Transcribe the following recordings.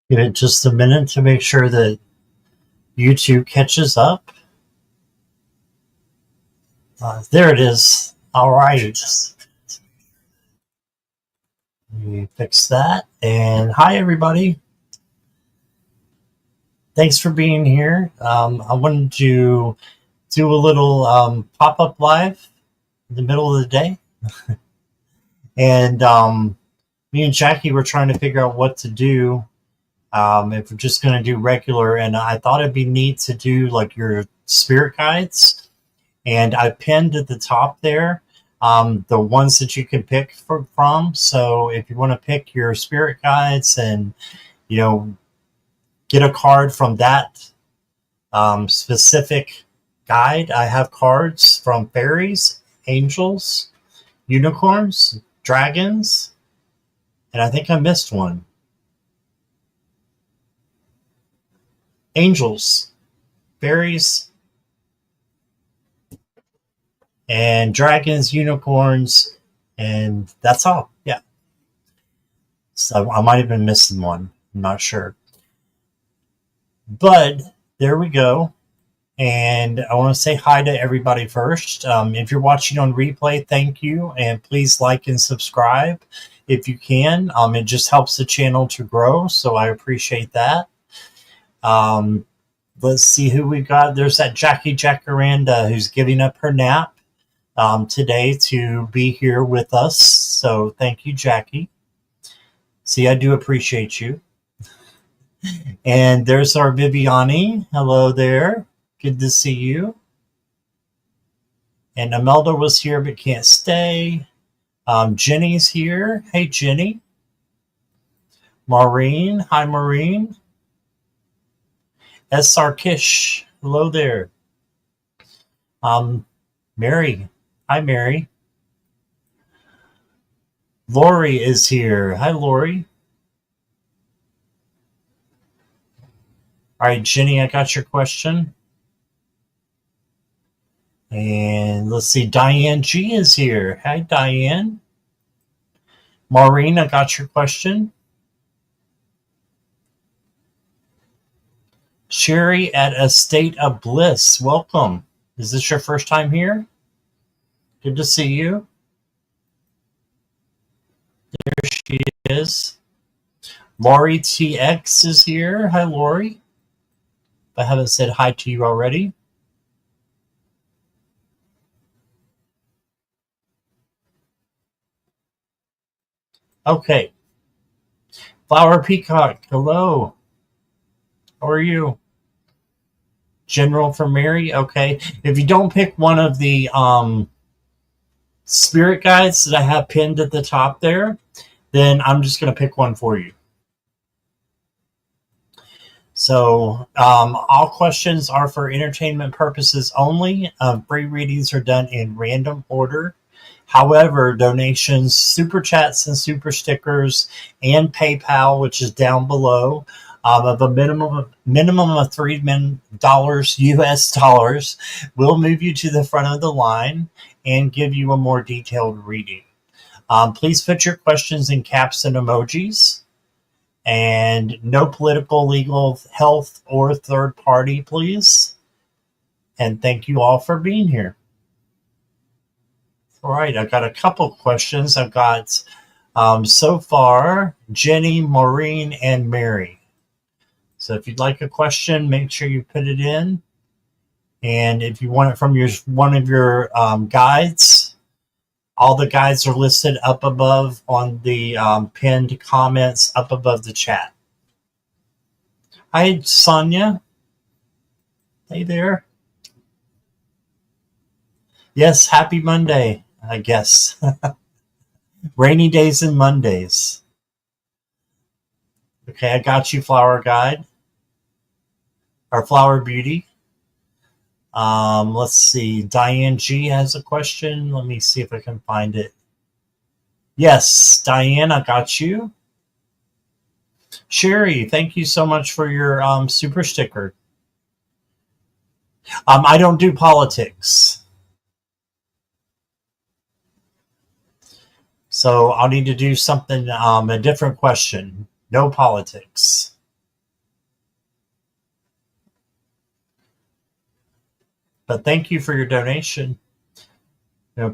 Give it just a minute to make sure that YouTube catches up. There it is. All right. Let me fix that. And hi, everybody. Thanks for being here. I wanted to do a little pop-up live in the middle of the day. And me and Jackie were trying to figure out what to do if we're just going to do regular. And I thought it'd be neat to do like your spirit guides. And I pinned at the top there the ones that you can pick from. So if you want to pick your spirit guides and, you know, get a card from that specific guide, I have cards from fairies, angels, unicorns, dragons, and I think I missed one. Angels, fairies, and dragons, unicorns, and that's all. Yeah. So I might have been missing one. I'm not sure. But there we go. And I want to say hi to everybody first. If you're watching on replay, thank you. And please like and subscribe if you can. It just helps the channel to grow. So I appreciate that. Let's see who we got. There's that Jackie Jacaranda who's giving up her nap today to be here with us. So thank you, Jackie. See, I do appreciate you. And there's our Viviani. Hello there. Good to see you. And Imelda was here but can't stay. Jenny's here. Hey, Jenny. Maureen. Hi, Maureen. S.R. Kish. Hello there. Mary. Hi, Mary. Lori is here. Hi, Lori. All right, Jenny, I got your question. And let's see, Diane G is here. Hi, Diane. Maureen, I got your question. Sherry at A State of Bliss, welcome. Is this your first time here? Good to see you. There she is. Lori TX is here. Hi, Lori. If I haven't said hi to you already. Okay. Flower Peacock, hello. How are you? General for Mary, okay. If you don't pick one of the spirit guides that I have pinned at the top there, then I'm just going to pick one for you. So all questions are for entertainment purposes only. Free readings are done in random order. However, donations, super chats and super stickers, and PayPal, which is down below, of a minimum of $3 US dollars, will move you to the front of the line and give you a more detailed reading. Please put your questions in caps and emojis. And no political, legal, health, or third party, please. And thank you all for being here. All right, I've got a couple questions. I've got, so far, Jenny, Maureen, and Mary. So if you'd like a question, make sure you put it in. And if you want it from one of your guides, all the guides are listed up above on the pinned comments up above the chat. Hi, Sonia. Hey there. Yes, happy Monday, I guess. Rainy days and Mondays. Okay, I got you, Flower Guide. Or Flower Beauty. Let's see. Diane G has a question. Let me see if I can find it. Yes, Diane, I got you. Sherry, thank you so much for your super sticker. I don't do politics. So I'll need to do something, a different question. No politics. But thank you for your donation.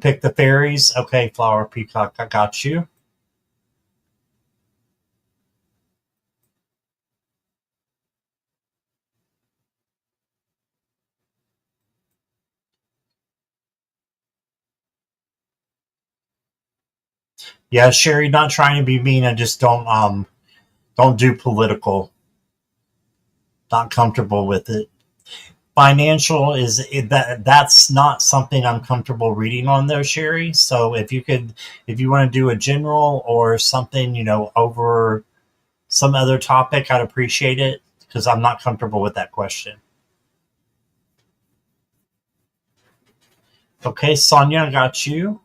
Pick the fairies. Okay, Flower Peacock, I got you. Yeah, Sherry, not trying to be mean. I just don't do political. Not comfortable with it. Financial that's not something I'm comfortable reading on though, Sherry. So if you want to do a general or something, over some other topic, I'd appreciate it because I'm not comfortable with that question. Okay, Sonia, I got you.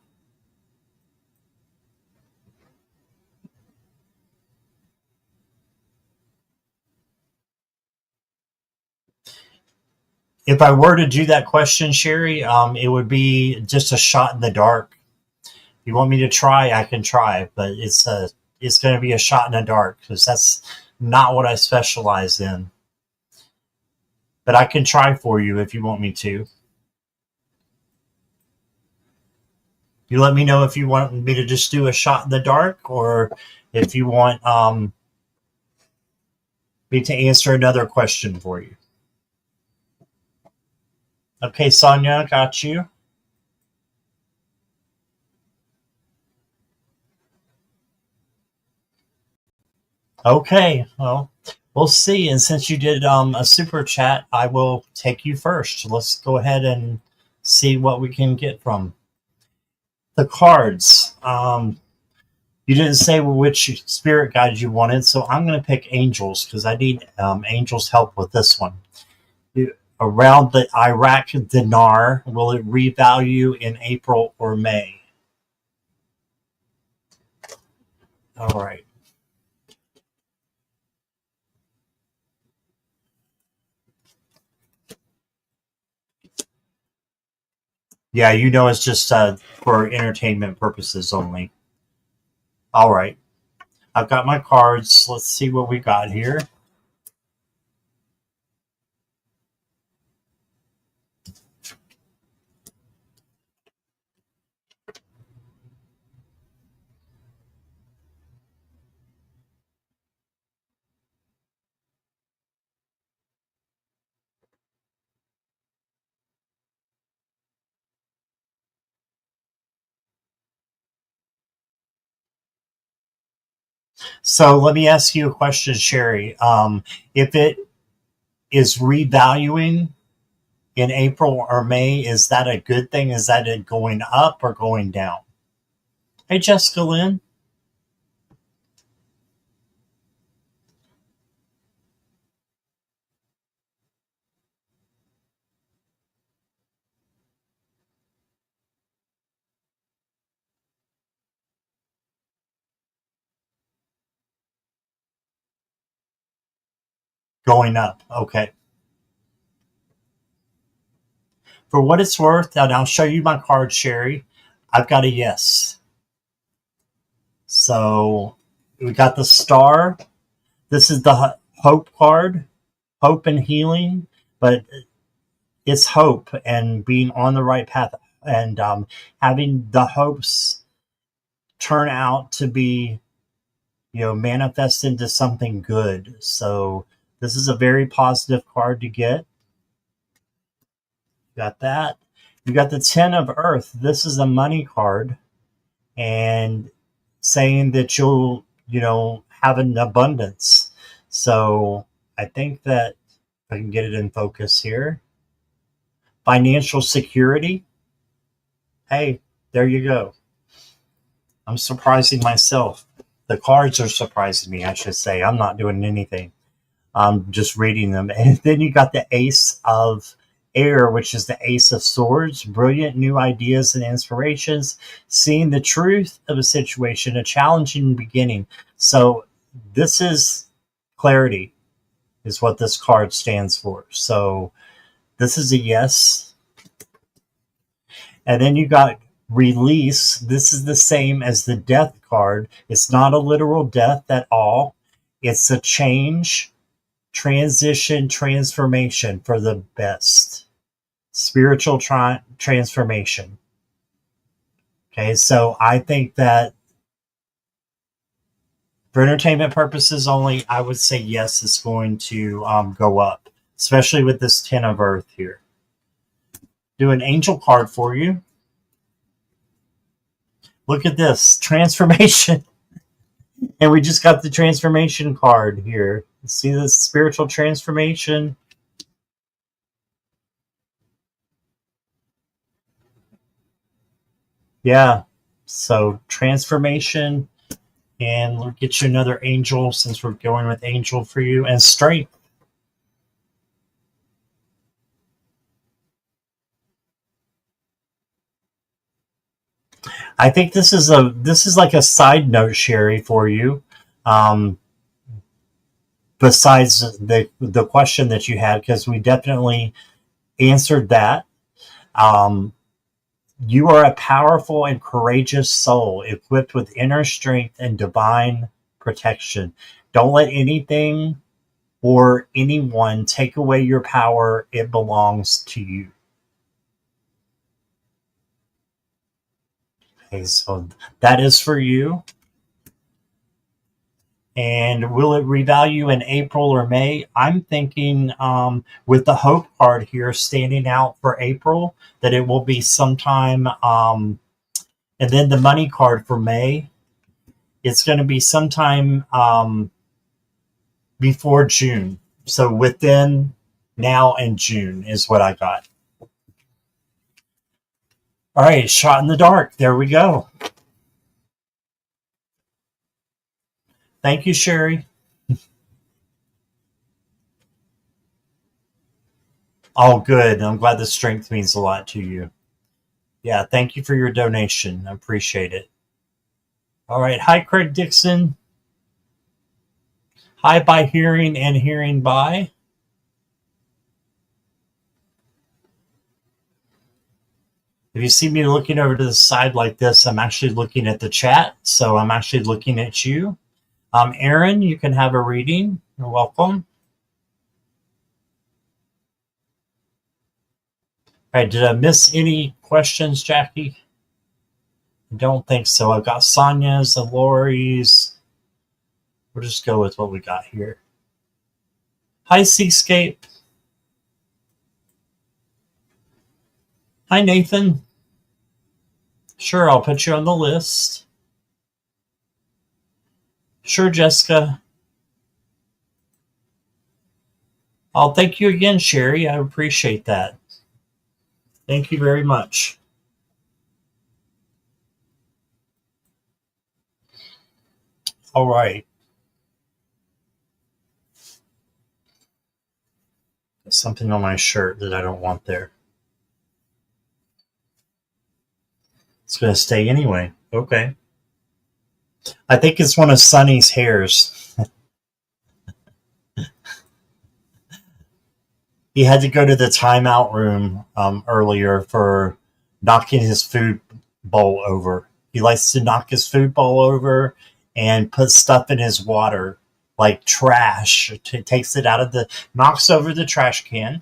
If I were to do that question, Sherry, it would be just a shot in the dark. If you want me to try, I can try, but it's going to be a shot in the dark because that's not what I specialize in. But I can try for you if you want me to. You let me know if you want me to just do a shot in the dark or if you want me to answer another question for you. Okay, Sonia, got you. Okay, well, we'll see. And since you did a super chat, I will take you first. Let's go ahead and see what we can get from the cards. You didn't say which spirit guide you wanted, so I'm going to pick angels because I need angels' help with this one. Around the Iraq dinar, will it revalue in April or May? All right. Yeah, it's just for entertainment purposes only. All right. I've got my cards. Let's see what we got here. So let me ask you a question, Sherry. If it is revaluing in April or May, is that a good thing? Is that it going up or going down? Hey, Jessica Lynn. Going up. Okay. For what it's worth, and I'll show you my card, Sherry. I've got a yes. So we got the star. This is the hope card, hope and healing, but it's hope and being on the right path and having the hopes turn out to be, manifest into something good. So this is a very positive card to get. Got that. You got the 10 of Earth. This is a money card and saying that you'll, have an abundance. So I think that if I can get it in focus here. Financial security. Hey, there you go. I'm surprising myself. The cards are surprising me, I should say. I'm not doing anything. I'm just reading them. And then you got the Ace of Air, which is the Ace of Swords. Brilliant new ideas and inspirations. Seeing the truth of a situation, a challenging beginning. So this is clarity, is what this card stands for. So this is a yes. And then you got release. This is the same as the death card. It's not a literal death at all. It's a change, transition, transformation for the best. spiritual transformation. Okay, so I think that for entertainment purposes only, I would say yes, it's going to go up, especially with this 10 of Earth here. Do an angel card for you. Look at this transformation. And we just got the transformation card here. See this spiritual transformation? Yeah. So transformation. And we'll get you another angel since we're going with angel for you. And strength. I think this is like a side note, Sherry, for you. Um, besides the question that you had, because we definitely answered that. Um, you are a powerful and courageous soul equipped with inner strength and divine protection. Don't let anything or anyone take away your power. It belongs to you. Okay, so that is for you. And will it revalue in April or May? I'm thinking with the Hope card here standing out for April, that it will be sometime. And then the Money card for May, it's going to be sometime before June. So within now and June is what I got. All right, shot in the dark. There we go. Thank you, Sherry. Oh, good. I'm glad the strength means a lot to you. Yeah, thank you for your donation. I appreciate it. All right. Hi, Craig Dixon. Hi, by hearing and hearing by. If you see me looking over to the side like this, I'm actually looking at the chat. So I'm actually looking at you. Aaron, you can have a reading. You're welcome. All right, did I miss any questions, Jackie? I don't think so. I've got Sonia's and Lori's. We'll just go with what we got here. Hi, Seascape. Hi, Nathan. Sure, I'll put you on the list. Sure, Jessica. I'll thank you again, Sherry. I appreciate that. Thank you very much. All right. There's something on my shirt that I don't want there. It's going to stay anyway. Okay. I think it's one of Sonny's hairs. He had to go to the timeout room earlier for knocking his food bowl over. He likes to knock his food bowl over and put stuff in his water, like trash. Takes it out of knocks over the trash can,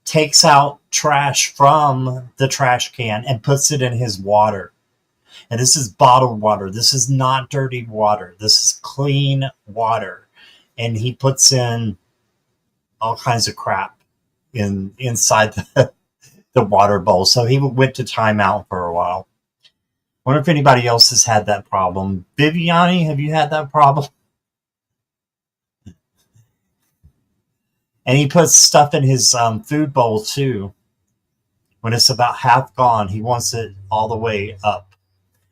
takes out trash from the trash can and puts it in his water. And this is bottled water. This is not dirty water. This is clean water. And he puts in all kinds of crap inside the water bowl. So he went to timeout for a while. Wonder if anybody else has had that problem. Viviani, have you had that problem? And he puts stuff in his food bowl too. When it's about half gone, he wants it all the way up.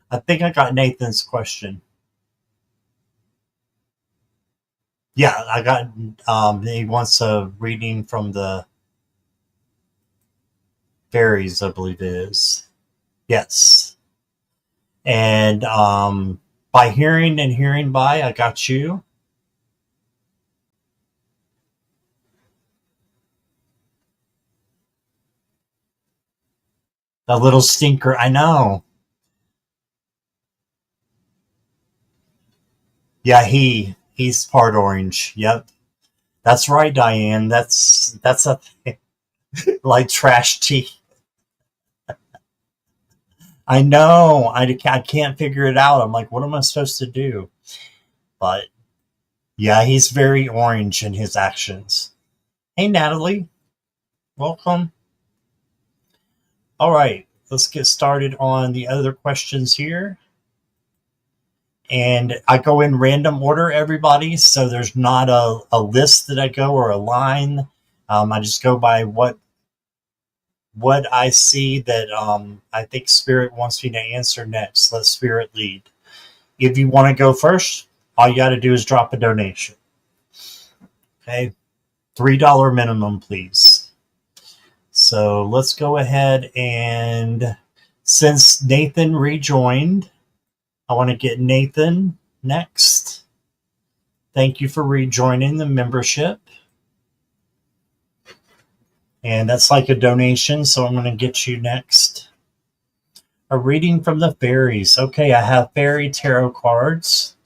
I think I got Nathan's question. Yeah, I got. He wants a reading from the fairies, I believe it is. Yes. And by hearing and hearing by, I got you. A little stinker. I know. Yeah, he's part orange. Yep. That's right, Diane. That's a thing. like trash tea. I know. I can't figure it out. I'm like, what am I supposed to do? But yeah, he's very orange in his actions. Hey, Natalie. Welcome. All right. Let's get started on the other questions here. And I go in random order, everybody. So there's not a list that I go or a line. I just go by what I see that I think Spirit wants me to answer next. Let Spirit lead. If you want to go first, all you got to do is drop a donation. Okay, $3 minimum, please. So let's go ahead, and since Nathan rejoined, I want to get Nathan next. Thank you for rejoining the membership. And that's like a donation, so I'm going to get you next. A reading from the fairies. Okay, I have fairy tarot cards,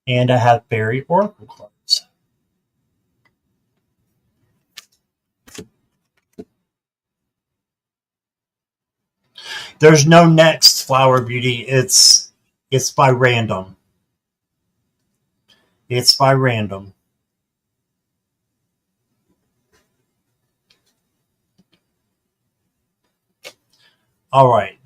and I have fairy oracle cards. There's no next, Flower Beauty. It's by random. It's by random. All right.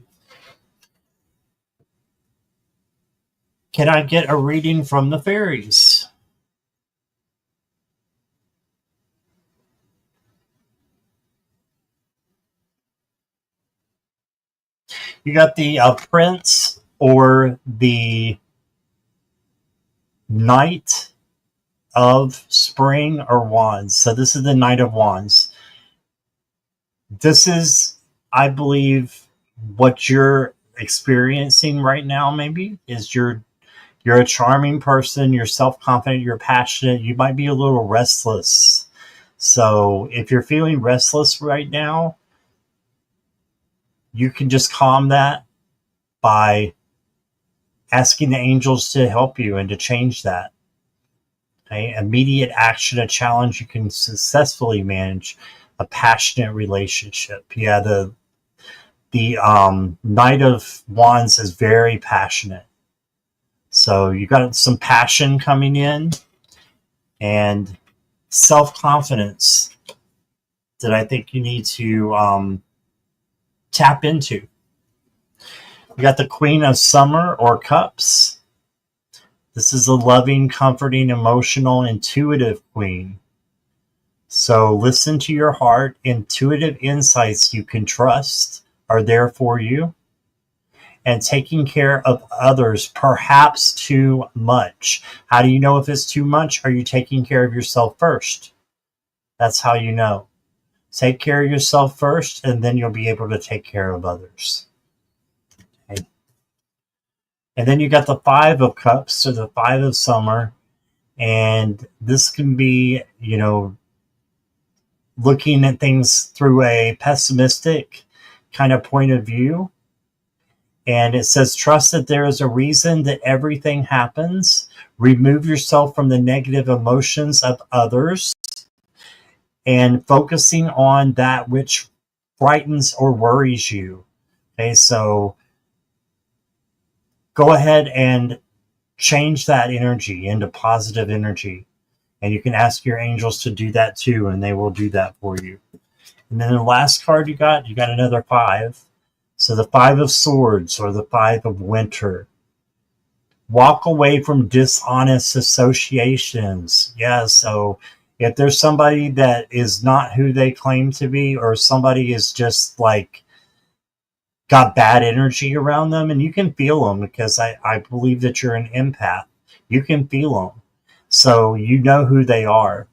Can I get a reading from the fairies? You got the Prince or the Knight of Spring or Wands. So this is the Knight of Wands. This is, I believe, what you're experiencing right now. Maybe is you're a charming person. You're self-confident. You're passionate. You might be a little restless. So if you're feeling restless right now, you can just calm that by asking the angels to help you and to change that. Okay? Immediate action, a challenge you can successfully manage, a passionate relationship. Yeah, the Knight of Wands is very passionate. So you got some passion coming in and self-confidence that I think you need to tap into. We got the Queen of Summer or Cups. This is a loving, comforting, emotional, intuitive queen. So listen to your heart. Intuitive insights you can trust are there for you. And taking care of others, perhaps too much. How do you know if it's too much? Are you taking care of yourself first? That's how you know. Take care of yourself first, and then you'll be able to take care of others. Okay. And then you got the Five of Cups, so the Five of Summer. And this can be, looking at things through a pessimistic kind of point of view. And it says, trust that there is a reason that everything happens. Remove yourself from the negative emotions of others and focusing on that which frightens or worries you. Okay, so go ahead and change that energy into positive energy. And you can ask your angels to do that too, and they will do that for you. And then the last card you got another 5. So the 5 of Swords or the 5 of Winter. Walk away from dishonest associations. Yeah, so if there's somebody that is not who they claim to be, or somebody is just like got bad energy around them, and you can feel them because I believe that you're an empath. You can feel them. So you know who they are.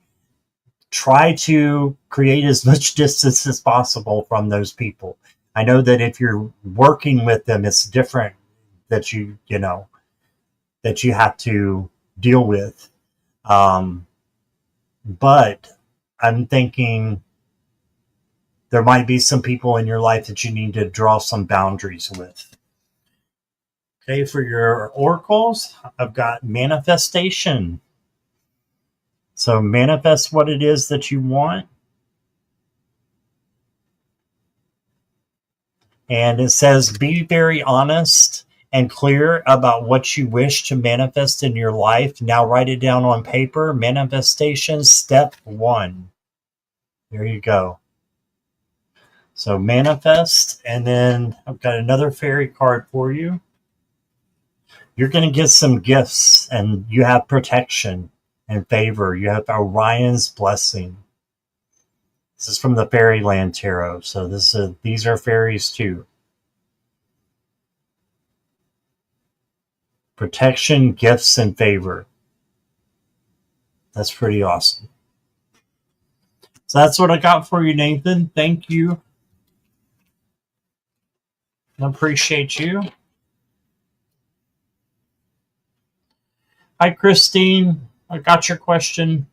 Try to create as much distance as possible from those people. I know that if you're working with them, it's different that you have to deal with. But I'm thinking there might be some people in your life that you need to draw some boundaries with. Okay, for your oracles, I've got manifestation. So manifest what it is that you want. And it says, be very honest and clear about what you wish to manifest in your life. Now write it down on paper. Manifestation step 1. There you go. So manifest, and then I've got another fairy card for you. You're going to get some gifts, and you have protection and favor. You have Orion's blessing. This is from the Fairyland Tarot. So these are fairies too. Protection, gifts, and favor. That's pretty awesome. So that's what I got for you, Nathan. Thank you. I appreciate you. Hi, Christine. I got your question.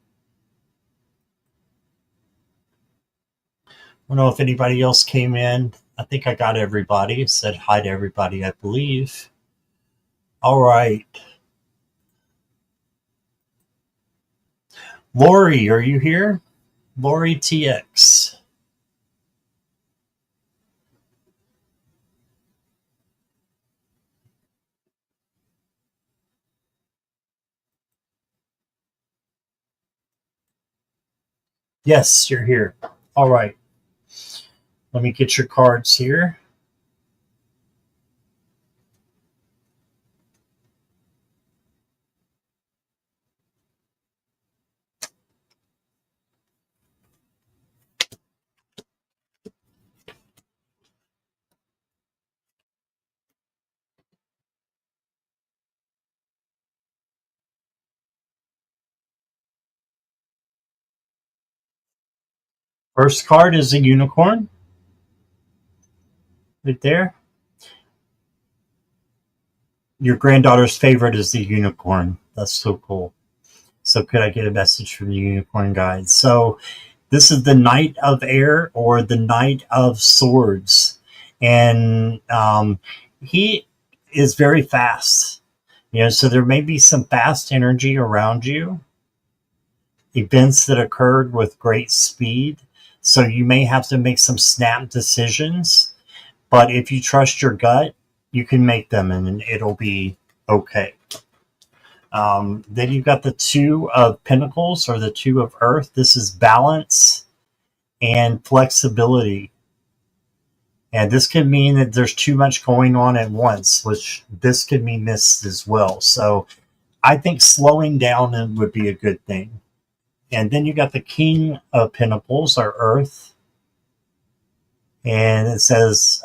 I don't know if anybody else came in. I think I got everybody. Said hi to everybody, I believe. All right. Lori, are you here? Lori TX. Yes, you're here. All right. Let me get your cards here. First card is a unicorn. Right there. Your granddaughter's favorite is the unicorn. That's so cool. So could I get a message from the unicorn guide? So this is the Knight of Air, or the Knight of Swords. And he is very fast. So there may be some fast energy around you. Events that occurred with great speed. So you may have to make some snap decisions. But if you trust your gut, you can make them, and it'll be okay. Then you've got the Two of Pentacles, or the Two of Earth. This is balance and flexibility. And this could mean that there's too much going on at once, which this could mean this as well. So I think slowing down would be a good thing. And then you got the King of Pentacles, or Earth. And it says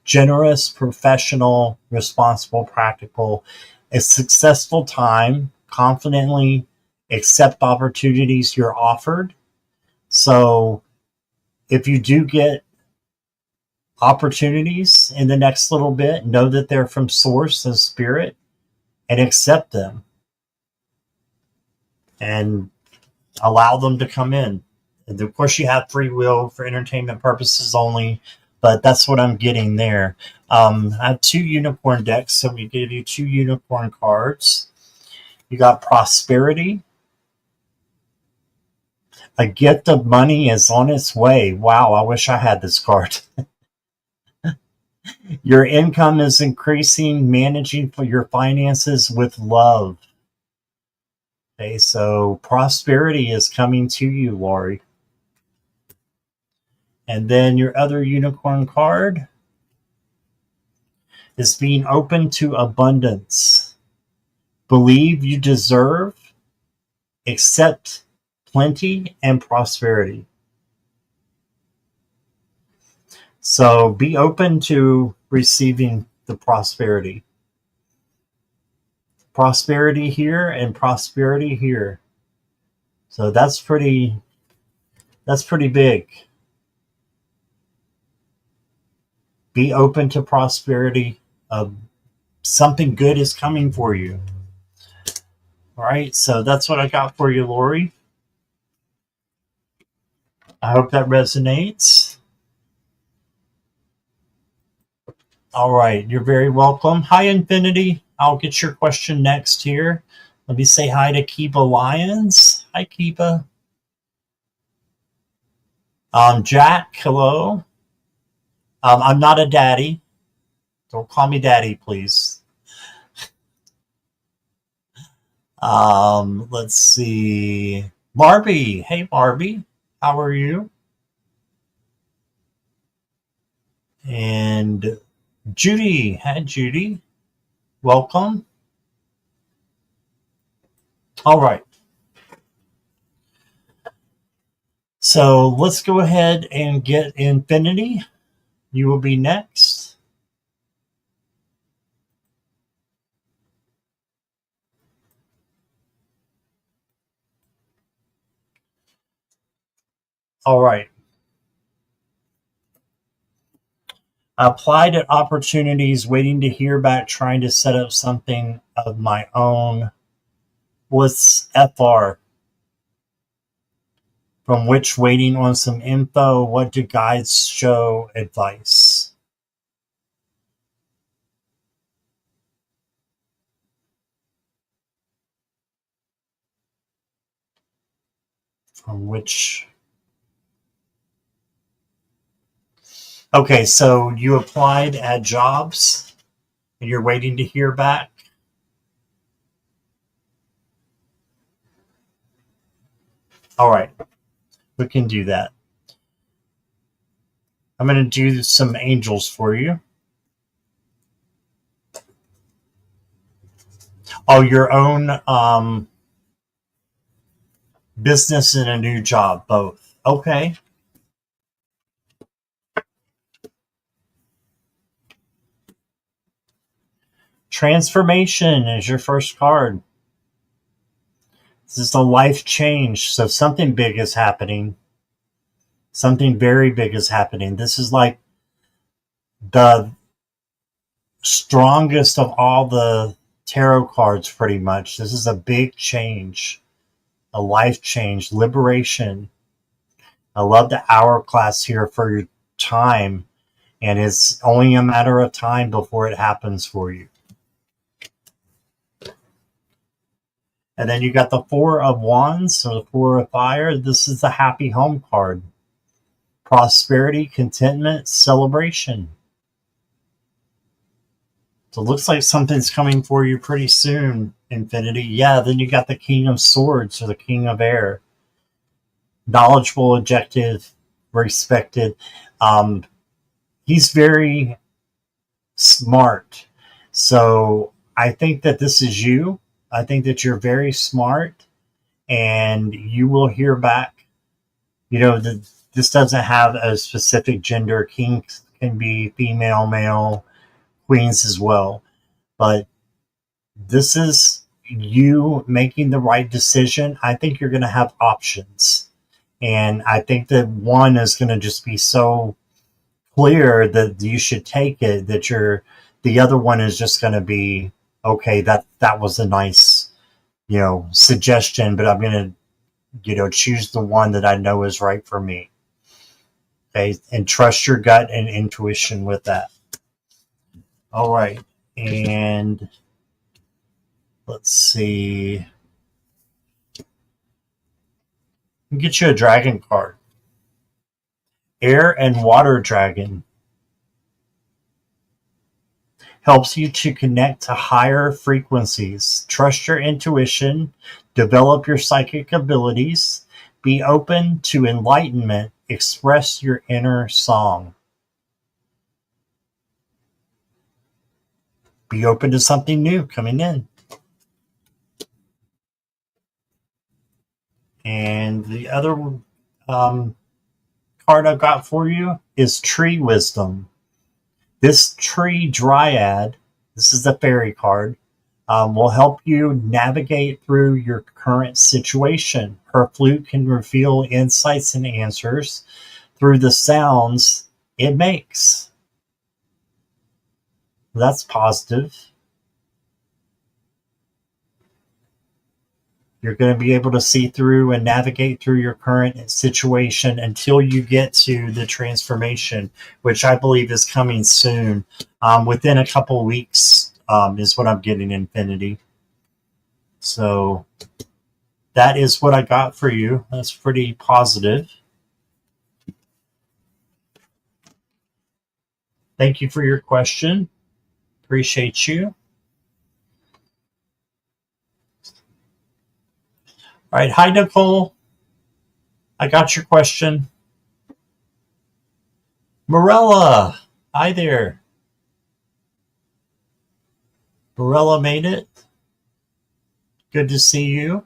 generous, professional, responsible, practical, a successful time, confidently accept opportunities you're offered. So if you do get opportunities in the next little bit, know that they're from source and spirit, and accept them and allow them to come in. And of course, you have free will for entertainment purposes only, but that's what I'm getting there. I have 2 unicorn decks, so we give you 2 unicorn cards. You got prosperity. A gift of money is on its way. Wow, I wish I had this card. Your income is increasing, managing for your finances with love. Okay, so prosperity is coming to you, Lori. And then your other unicorn card is being open to abundance. Believe you deserve, accept plenty and prosperity. So be open to receiving the prosperity. Prosperity here and prosperity here. So that's pretty big. Be open to prosperity. Something good is coming for you. All right, so that's what I got for you, Lori. I hope that resonates. All right, you're very welcome. Hi, Infinity. I'll get your question next here. Let me say hi to Kiba Lyons. Hi, Kiba. Jack, hello. I'm not a daddy. Don't call me daddy, please. Let's see. Barbie. Hey, Barbie. How are you? And Judy. Hi, Judy. Welcome. All right. So let's go ahead and get Infinity. You will be next. All right. I applied at opportunities, waiting to hear back, trying to set up something of my own. What's FR? From which waiting on some info. What do guides show advice? From which. Okay, so you applied at jobs and you're waiting to hear back. All right, we can do that. I'm going to do some angels for you. Oh, your own business and a new job, both. Okay. Transformation is your first card. This is a life change. So something big is happening. Something very big is happening. This is like the strongest of all the tarot cards, pretty much. This is a big change, a life change, liberation. I love the hourglass here for your time, and it's only a matter of time before it happens for you. And then you got the Four of Wands, or the Four of Fire. This is the happy home card. Prosperity, contentment, celebration. So it looks like something's coming for you pretty soon, Infinity. Yeah, then you got the King of Swords, or the King of Air. Knowledgeable, objective, respected. Um, he's very smart. So I think that this is you. I think that you're very smart and you will hear back. You know, this doesn't have a specific gender. Kings can be female, male, queens as well. But this is you making the right decision. I think you're going to have options. And I think that one is going to just be so clear that you should take it, that the other one is just going to be, okay, that was a nice, suggestion, but I'm going to, choose the one that I know is right for me. Okay. And trust your gut and intuition with that. All right. And let's see. Get you a dragon card. Air and water dragon. Helps you to connect to higher frequencies. Trust your intuition. Develop your psychic abilities. Be open to enlightenment. Express your inner song. Be open to something new coming in. And the other card I've got for you is Tree Wisdom. This tree dryad, this is the fairy card, will help you navigate through your current situation. Her flute can reveal insights and answers through the sounds it makes. That's positive. You're going to be able to see through and navigate through your current situation until you get to the transformation, which I believe is coming soon. Within a couple of weeks is what I'm getting, Infinity. So that is what I got for you. That's pretty positive. Thank you for your question. Appreciate you. All right. Hi, Nicole. I got your question. Morella. Hi there. Morella made it. Good to see you.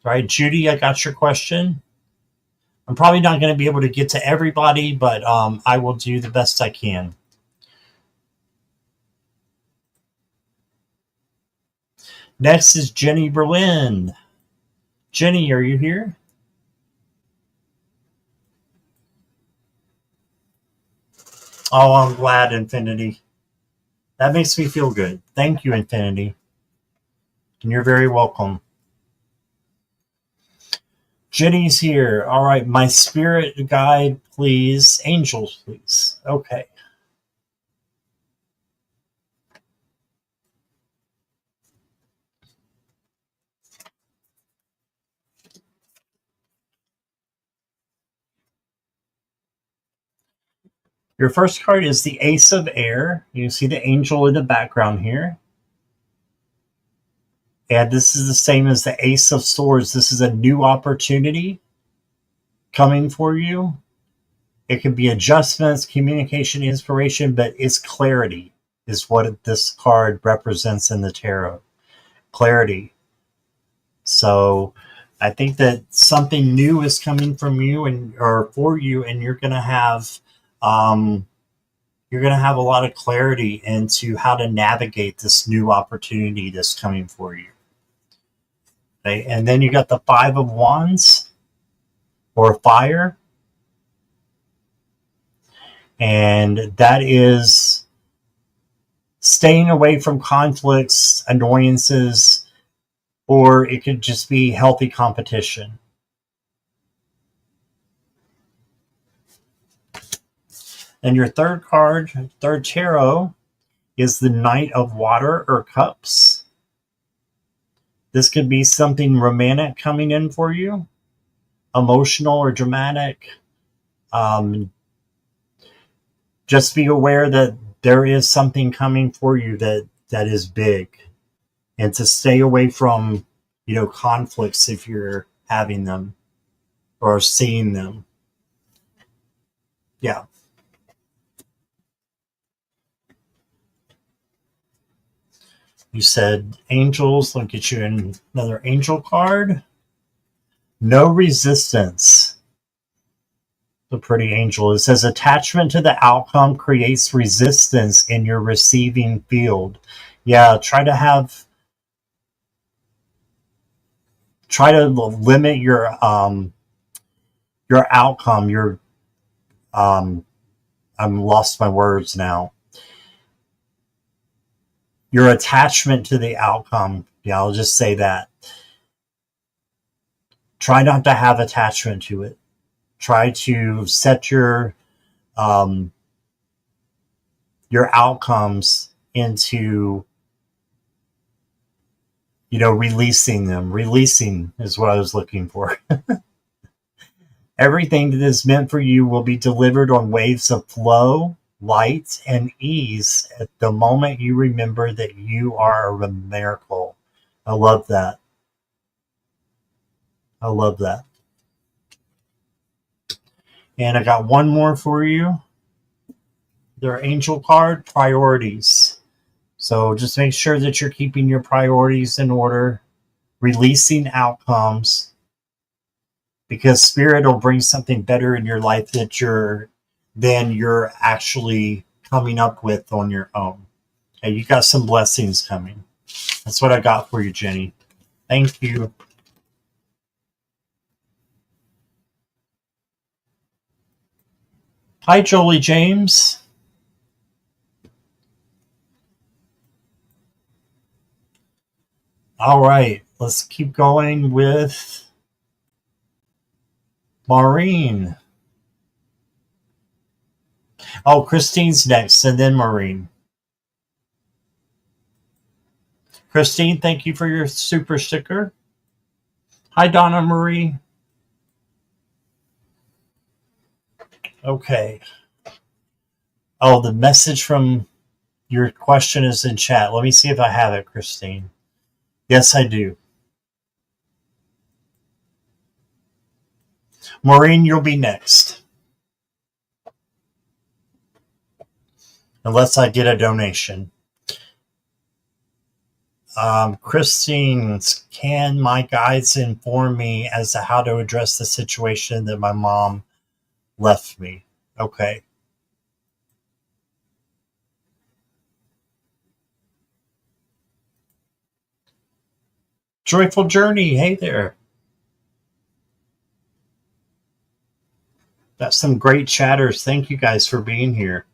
All right, Judy, I got your question. I'm probably not going to be able to get to everybody, but I will do the best I can. Next is Jenny Berlin. Jenny, are you here? Oh, I'm glad, Infinity. That makes me feel good. Thank you, Infinity. And you're very welcome. Jenny's here. All right, my spirit guide, please. Angels, please. Okay. Your first card is the Ace of Air. You see the angel in the background here. And this is the same as the Ace of Swords. This is a new opportunity coming for you. It can be adjustments, communication, inspiration, but it's clarity is what this card represents in the tarot. Clarity. So I think that something new is coming from you and or for you, and you're going to have a lot of clarity into how to navigate this new opportunity that's coming for you. Okay? And then you got the Five of Wands or fire. And that is staying away from conflicts, annoyances, or it could just be healthy competition. And your third card, third tarot, is the Knight of Water or Cups. This could be something romantic coming in for you, emotional or dramatic. Just be aware that there is something coming for you that is big, and to stay away from, conflicts if you're having them or seeing them. Yeah. You said angels. Let me get you another angel card. No resistance. The pretty angel. It says attachment to the outcome creates resistance in your receiving field. Yeah, try to limit your outcome. I'm lost my words now. Your attachment to the outcome. Yeah, I'll just say that. Try not to have attachment to it. Try to set your outcomes into, releasing them. Releasing is what I was looking for. Everything that is meant for you will be delivered on waves of flow, light, and ease at the moment you remember that you are a miracle. I love that. I love that. And I got one more for you. Their angel card, priorities. So just make sure that you're keeping your priorities in order, releasing outcomes, because spirit will bring something better in your life than you're actually coming up with on your own. Okay, you got some blessings coming. That's what I got for you, Jenny. Thank you. Hi, Jolie James. All right, let's keep going with Maureen. Oh, Christine's next, and then Maureen. Christine, thank you for your super sticker. Hi, Donna Marie. Okay. Oh, the message from your question is in chat. Let me see if I have it, Christine. Yes, I do. Maureen, you'll be next. Unless I get a donation. Christine, can my guides inform me as to how to address the situation that my mom left me? Okay. Joyful Journey, hey there. Got some great chatters. Thank you guys for being here.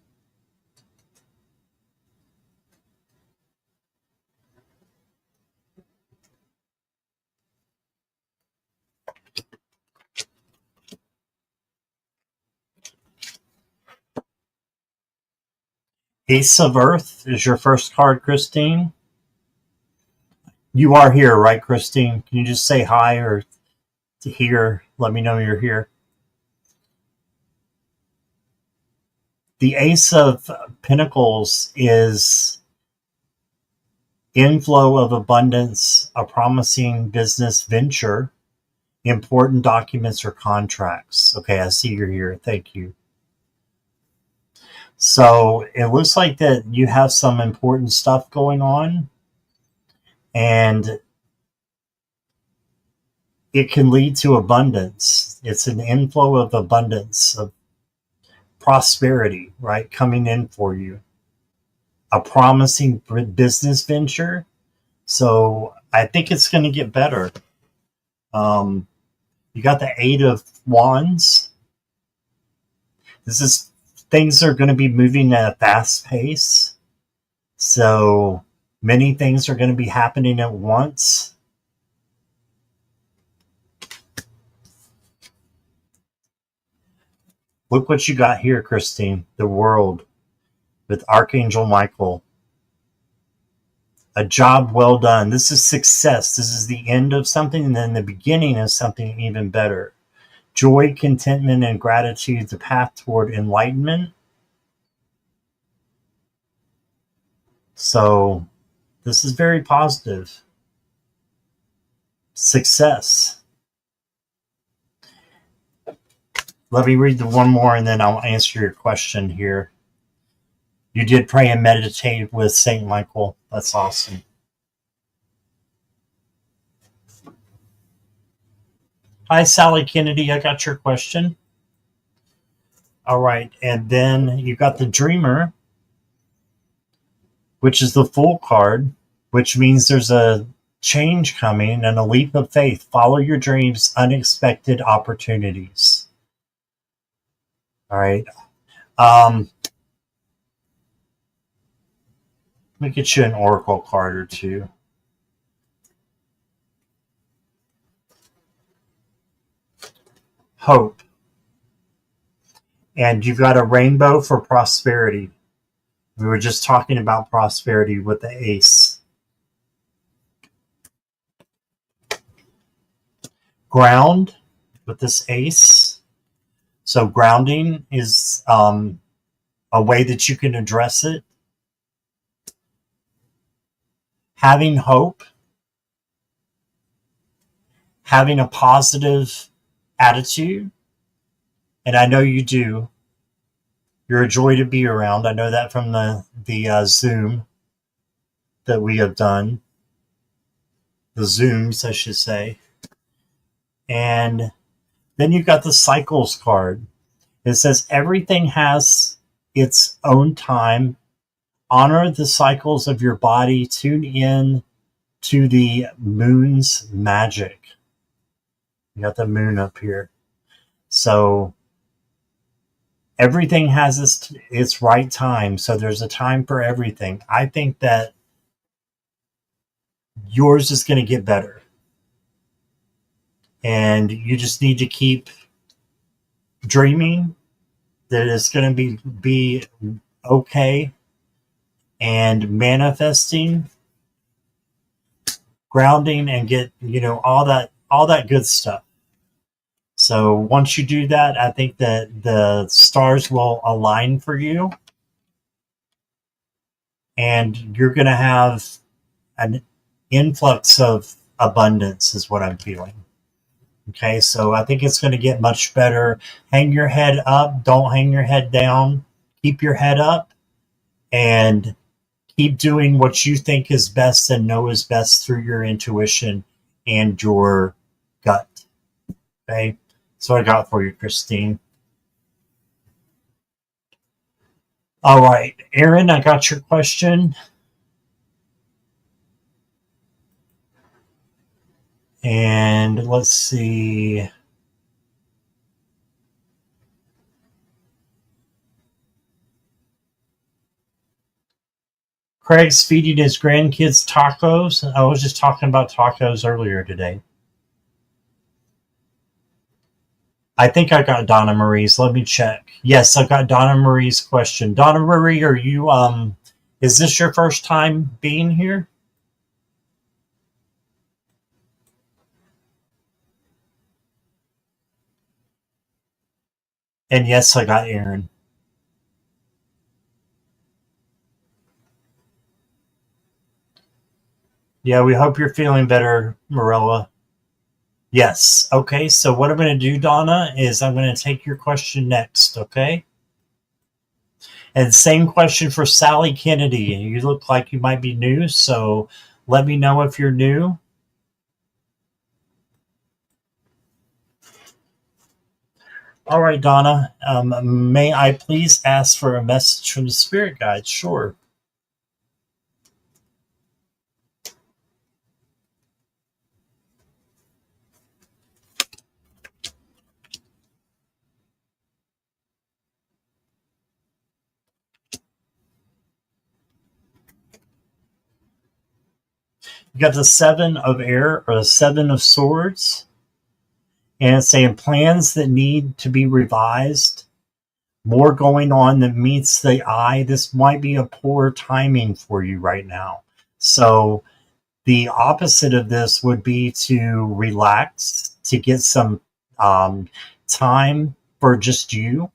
Ace of Earth is your first card, Christine. You are here, right, Christine? Can you just say hi or here? Let me know you're here. The Ace of Pentacles is inflow of abundance, a promising business venture, important documents or contracts. Okay, I see you're here. Thank you. So it looks like that you have some important stuff going on, and it can lead to abundance. It's an inflow of abundance, of prosperity, right, coming in for you. A promising business venture. So I think it's going to get better. You got the Eight of Wands. Things are going to be moving at a fast pace. So many things are going to be happening at once. Look what you got here, Christine. The World with Archangel Michael. A job well done. This is success. This is the end of something and then the beginning of something even better. Joy, contentment, and gratitude, the path toward enlightenment. So this is very positive. Success. Let me read the one more and then I'll answer your question here. You did pray and meditate with Saint Michael. That's awesome. Hi, Sally Kennedy. I got your question. All right. And then you got the Dreamer, which is the Fool card, which means there's a change coming and a leap of faith. Follow your dreams, unexpected opportunities. All right. Let me get you an oracle card or two. Hope. And you've got a rainbow for prosperity. We were just talking about prosperity with the ace. Ground with this ace. So grounding is a way that you can address it. Having hope. Having a positive attitude. And I know you do. You're a joy to be around. I know that from the Zoom that we have done. The Zooms, I should say. And then you've got the Cycles card. It says everything has its own time. Honor the cycles of your body. Tune in to the moon's magic. You got the moon up here. So everything has its right time. So there's a time for everything. I think that yours is going to get better. And you just need to keep dreaming that it's going to be okay, and manifesting, grounding, and get all that good stuff. So once you do that, I think that the stars will align for you, and you're going to have an influx of abundance, is what I'm feeling. Okay, so I think it's going to get much better. Hang your head up. Don't hang your head down. Keep your head up and keep doing what you think is best and know is best through your intuition and your gut. Okay, that's what I got for you, Christine. All right, Aaron, I got your question. And let's see. Craig's feeding his grandkids tacos. I was just talking about tacos earlier today. I think I got Donna Marie's. Let me check. Yes, I got Donna Marie's question. Donna Marie, are you is this your first time being here? And yes, I got Aaron. Yeah, we hope you're feeling better, Morella. Yes. Okay, so what I'm going to do, Donna, is I'm going to take your question next, okay? And same question for Sally Kennedy. You look like you might be new, so let me know if you're new. All right, Donna. May I please ask for a message from the spirit guide? Sure. You got the Seven of Air or the Seven of Swords, and it's saying plans that need to be revised, more going on that meets the eye. This might be a poor timing for you right now. So the opposite of this would be to relax, to get some time for just you,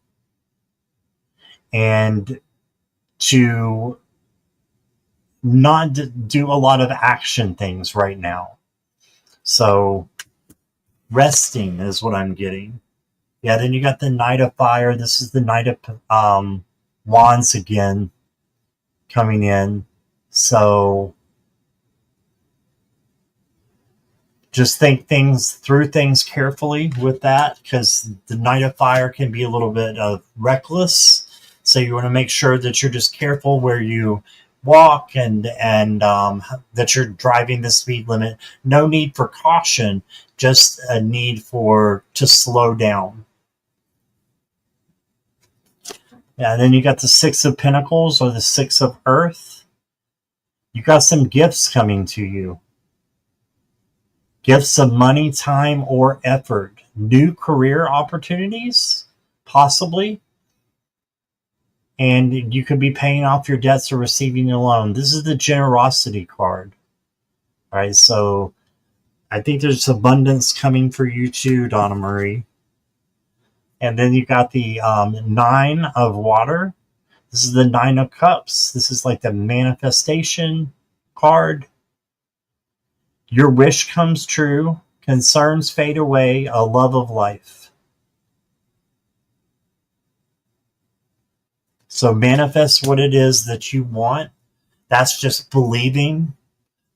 and to not do a lot of action things right now. So resting is what I'm getting. Yeah, then you got the Knight of Fire. This is the Knight of Wands again coming in. So just think things through things carefully with that, because the Knight of Fire can be a little bit of reckless. So you want to make sure that you're just careful where you walk, and that you're driving the speed limit. No need for caution, just a need for to slow down. Yeah, and then you got the Six of Pentacles or the Six of Earth. You got some gifts coming to you. Gifts of money, time, or effort. New career opportunities, possibly. And you could be paying off your debts or receiving a loan. This is the generosity card. All right, so I think there's abundance coming for you too, Donna Marie. And then you got the Nine of Water. This is the Nine of Cups. This is like the manifestation card. Your wish comes true. Concerns fade away. A love of life. So manifest what it is that you want. That's just believing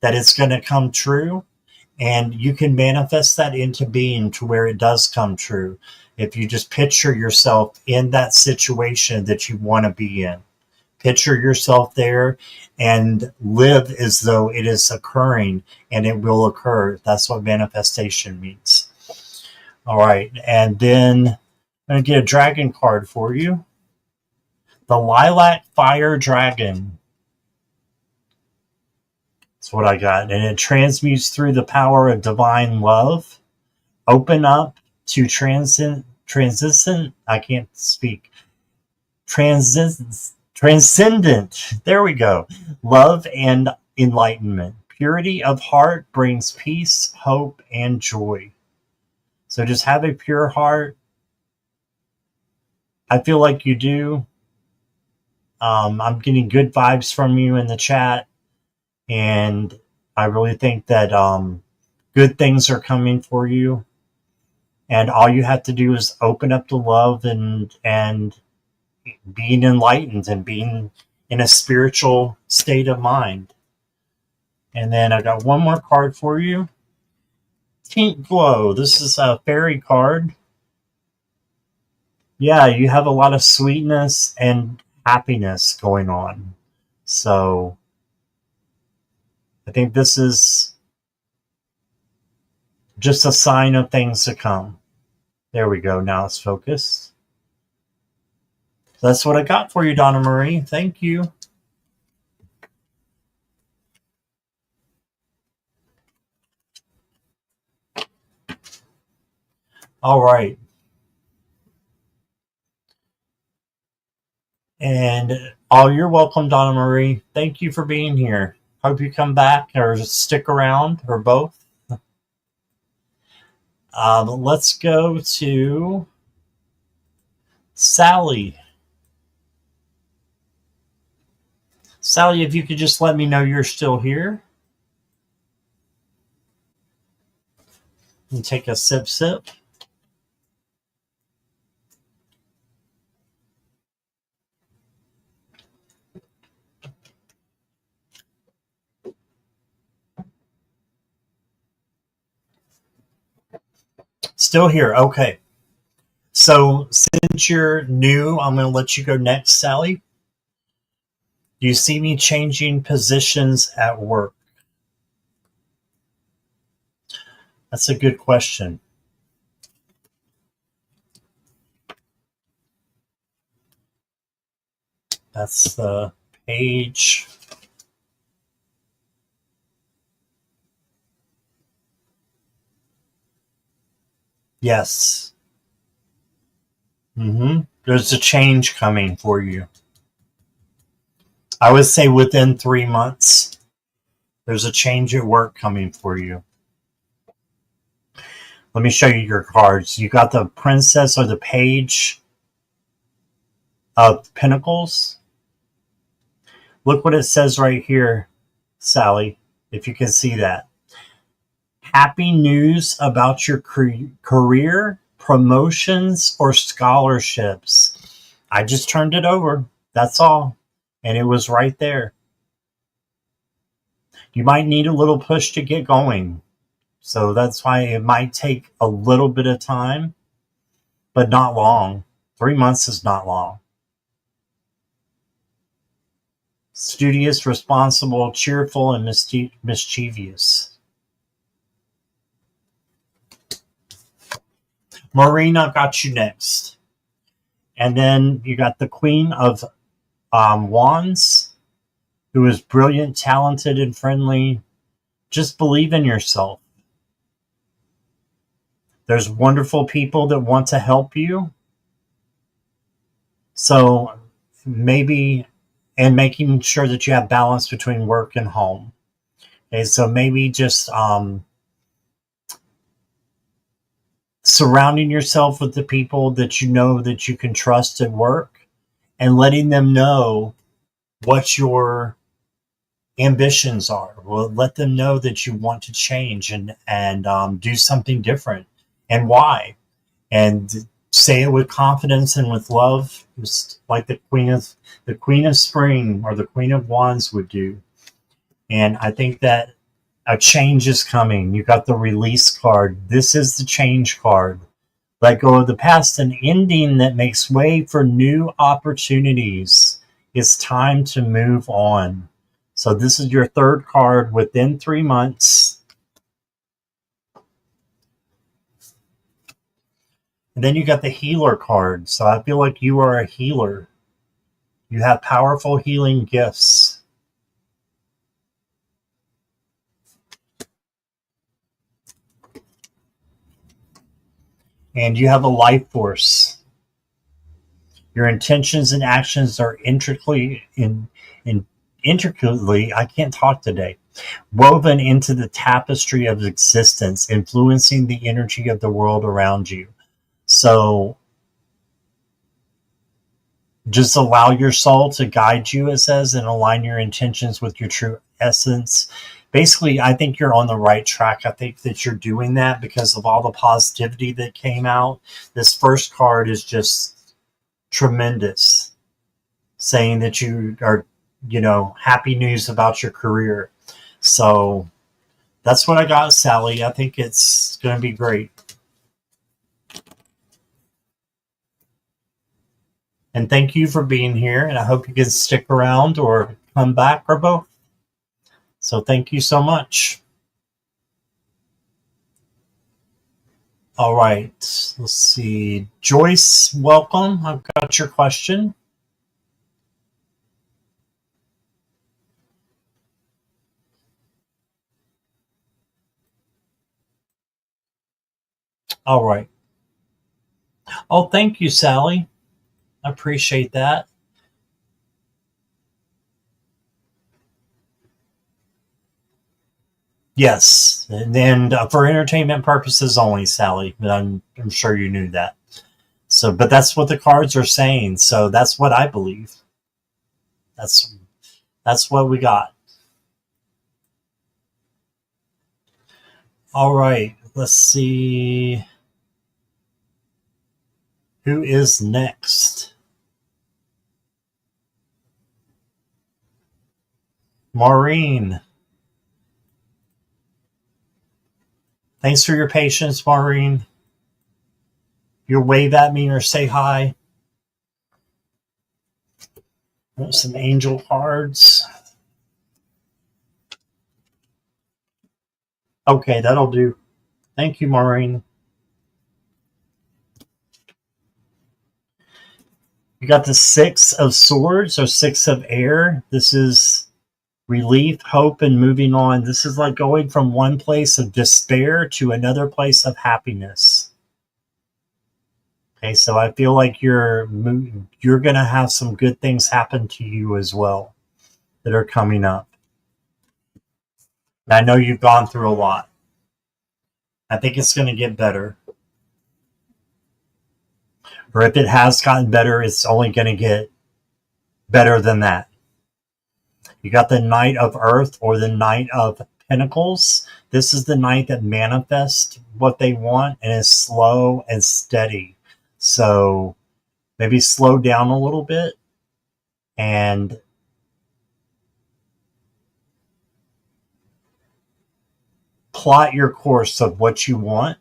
that it's going to come true. And you can manifest that into being to where it does come true. If you just picture yourself in that situation that you want to be in. Picture yourself there and live as though it is occurring, and it will occur. That's what manifestation means. All right. And then I'm going to get a dragon card for you. The Lilac Fire Dragon. That's what I got. And it transmutes through the power of divine love. Open up to transcendent. I can't speak. Transcendent. There we go. Love and enlightenment. Purity of heart brings peace, hope, and joy. So just have a pure heart. I feel like you do. I'm getting good vibes from you in the chat, and I really think that good things are coming for you. And all you have to do is open up to love and being enlightened and being in a spiritual state of mind. And then I got one more card for you. Tint Glow. This is a fairy card. Yeah, you have a lot of sweetness and happiness going on. So I think this is just a sign of things to come. There we go. Now it's focused. That's what I got for you, Donna Marie. Thank you. All right. And you're welcome, Donna Marie. Thank you for being here. Hope you come back or stick around or both. Let's go to Sally. Sally, if you could just let me know you're still here. And take a sip. Still here. Okay. So since you're new, I'm going to let you go next, Sally. Do you see me changing positions at work? That's a good question. That's the page. Yes. There's a change coming for you. I would say within 3 months, there's a change at work coming for you. Let me show you your cards. You got the Princess or the Page of Pentacles. Look what it says right here, Sally, if you can see that. Happy news about your career, promotions, or scholarships. I just turned it over. That's all. And it was right there. You might need a little push to get going. So that's why it might take a little bit of time, but not long. 3 months is not long. Studious, responsible, cheerful, and mischievous. Maureen, I've got you next. And then you got the Queen of Wands, who is brilliant, talented, and friendly. Just believe in yourself. There's wonderful people that want to help you. So maybe, and making sure that you have balance between work and home. Okay, so maybe just surrounding yourself with the people that you know that you can trust at work and letting them know what your ambitions are. Well, let them know that you want to change and do something different and why. And say it with confidence and with love, just like the Queen of Spring or the Queen of Wands would do. And I think that a change is coming. You got the Release card. This is the change card. Let go of the past, an ending that makes way for new opportunities. It's time to move on. So this is your third card within 3 months. And then you got the Healer card. So I feel like you are a healer. You have powerful healing gifts. And you have a life force. Your intentions and actions are intricately, I can't talk today, woven into the tapestry of existence, influencing the energy of the world around you. So just allow your soul to guide you, it says, and align your intentions with your true essence. Basically, I think you're on the right track. I think that you're doing that because of all the positivity that came out. This first card is just tremendous, saying that you are, happy news about your career. So that's what I got, Sally. I think it's going to be great. And thank you for being here. And I hope you can stick around or come back or both. So thank you so much. All right. Let's see. Joyce, welcome. I've got your question. All right. Oh, thank you, Sally. I appreciate that. Yes, and for entertainment purposes only, Sally. I'm sure you knew that. So, but that's what the cards are saying. So that's what I believe. That's that's what we got. All right. Let's see who is next. Maureen. Thanks for your patience, Maureen. You wave at me or say hi. Want some angel cards? Okay, that'll do. Thank you, Maureen. You got the Six of Swords or Six of Air. This is relief, hope, and moving on. This is like going from one place of despair to another place of happiness. Okay, so I feel like you're going to have some good things happen to you as well that are coming up. And I know you've gone through a lot. I think it's going to get better. Or if it has gotten better, it's only going to get better than that. You got the Knight of Earth or the Knight of Pentacles. This is the knight that manifests what they want and is slow and steady. So maybe slow down a little bit and plot your course of what you want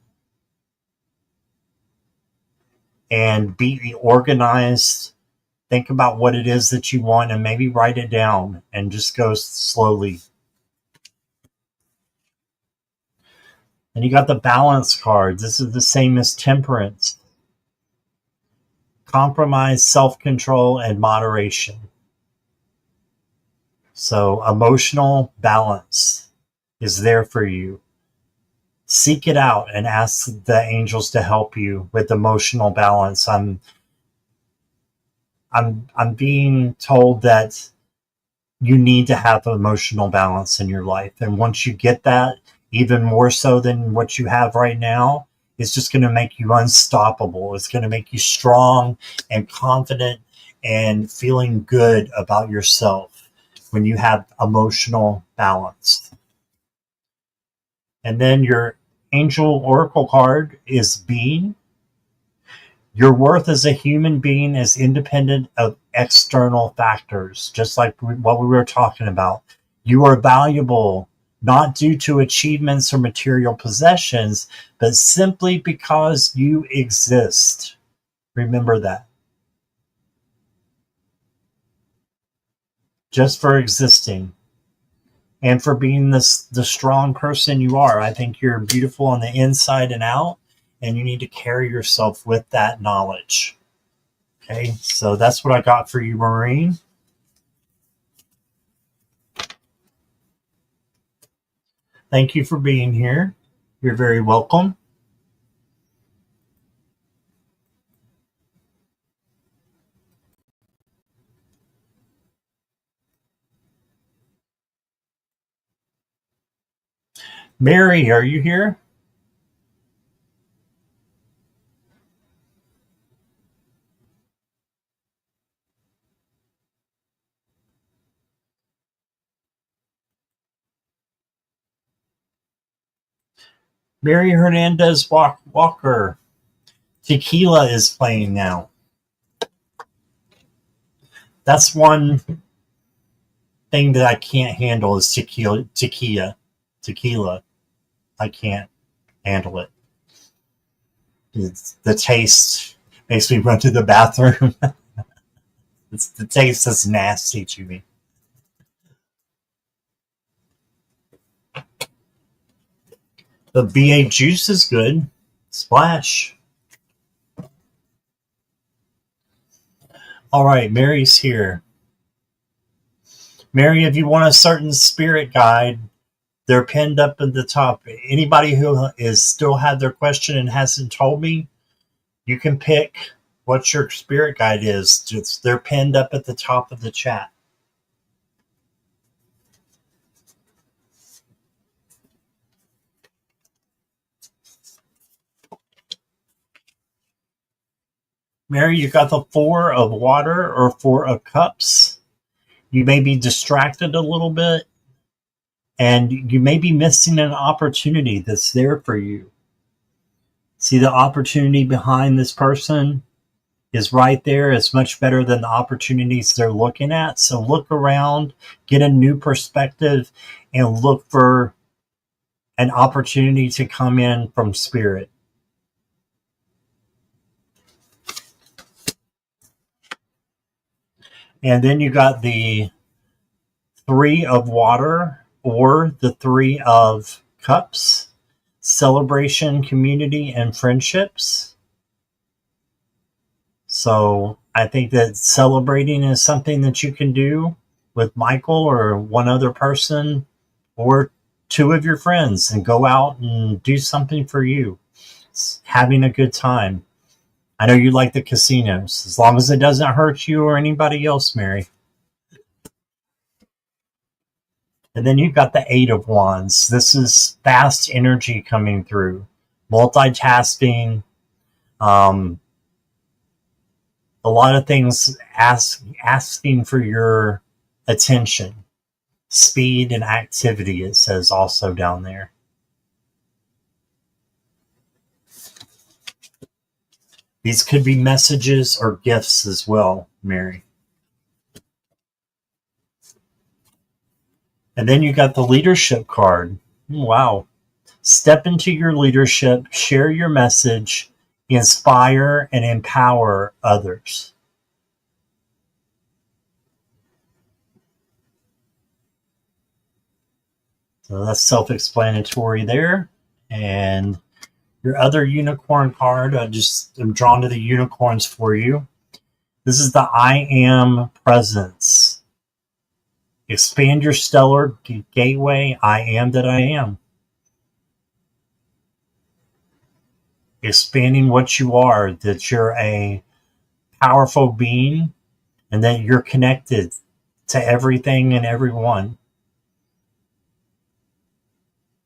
and be organized. Think about what it is that you want and maybe write it down and just go slowly. And you got the Balance card. This is the same as Temperance. Compromise, self-control, and moderation. So emotional balance is there for you. Seek it out and ask the angels to help you with emotional balance. I'm being told that you need to have emotional balance in your life. And once you get that, even more so than what you have right now, it's just going to make you unstoppable. It's going to make you strong and confident and feeling good about yourself when you have emotional balance. And then your angel oracle card is being. Your worth as a human being is independent of external factors, just like what we were talking about. You are valuable not due to achievements or material possessions, but simply because you exist. Remember that. Just for existing and for being the strong person you are. I think you're beautiful on the inside and out, and you need to carry yourself with that knowledge. Okay, so that's what I got for you, Maureen. Thank you for being here. You're very welcome. Mary, are you here? Mary Hernandez Walker. Tequila is playing now. That's one thing that I can't handle is tequila. I can't handle it. The taste makes me run to the bathroom. The taste is nasty to me. The BA juice is good. Splash. All right, Mary's here. Mary, if you want a certain spirit guide, they're pinned up at the top. Anybody who is still had their question and hasn't told me, you can pick what your spirit guide is. They're pinned up at the top of the chat. Mary, you got the 4 of water or 4 of cups. You may be distracted a little bit, and you may be missing an opportunity that's there for you. See, the opportunity behind this person is right there. It's much better than the opportunities they're looking at. So look around, get a new perspective, and look for an opportunity to come in from spirit. And then you got the 3 of water or the 3 of cups, celebration, community, and friendships. So I think that celebrating is something that you can do with Michael or one other person or 2 of your friends and go out and do something for you. It's having a good time. I know you like the casinos, as long as it doesn't hurt you or anybody else, Mary. And then you've got the 8 of Wands. This is fast energy coming through, multitasking, a lot of things asking for your attention, speed and activity, it says also down there. These could be messages or gifts as well, Mary. And then you got the leadership card. Wow. Step into your leadership, share your message, inspire and empower others. So that's self-explanatory there. And your other unicorn card, I'm drawn to the unicorns for you. This is the I Am Presence. Expand your stellar gateway. I am that I am. Expanding what you are, that you're a powerful being and that you're connected to everything and everyone.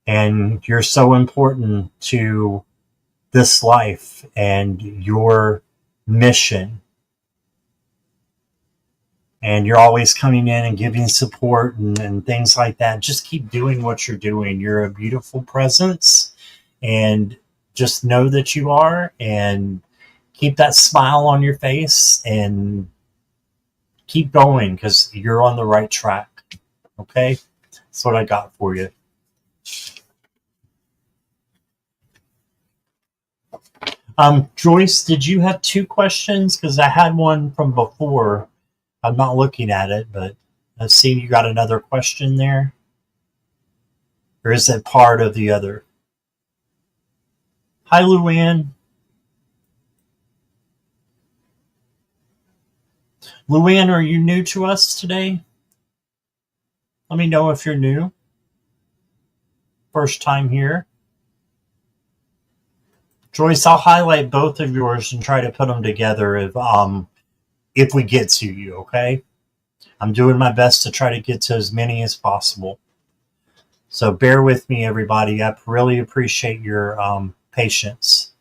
And you're so important to this life and your mission. And you're always coming in and giving support and things like that. Just keep doing what you're doing. You're a beautiful presence, and just know that you are, and keep that smile on your face and keep going because you're on the right track. Okay? That's what I got for you. Joyce, did you have 2 questions? Because I had one from before. I'm not looking at it, but I've seen you got another question there. Or is it part of the other? Hi, Luann. Luann, are you new to us today? Let me know if you're new. First time here. Joyce, I'll highlight both of yours and try to put them together if we get to you, okay? I'm doing my best to try to get to as many as possible. So bear with me, everybody. I really appreciate your patience.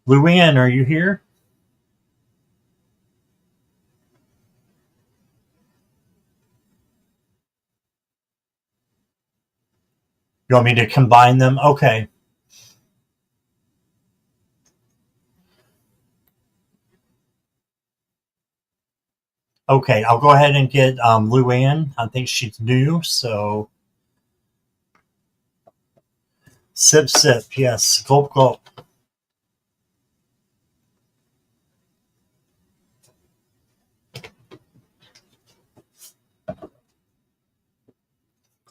Luann, are you here? You want me to combine them? Okay. Okay, I'll go ahead and get Luann. I think she's new, so sip, sip. Yes, gulp, gulp.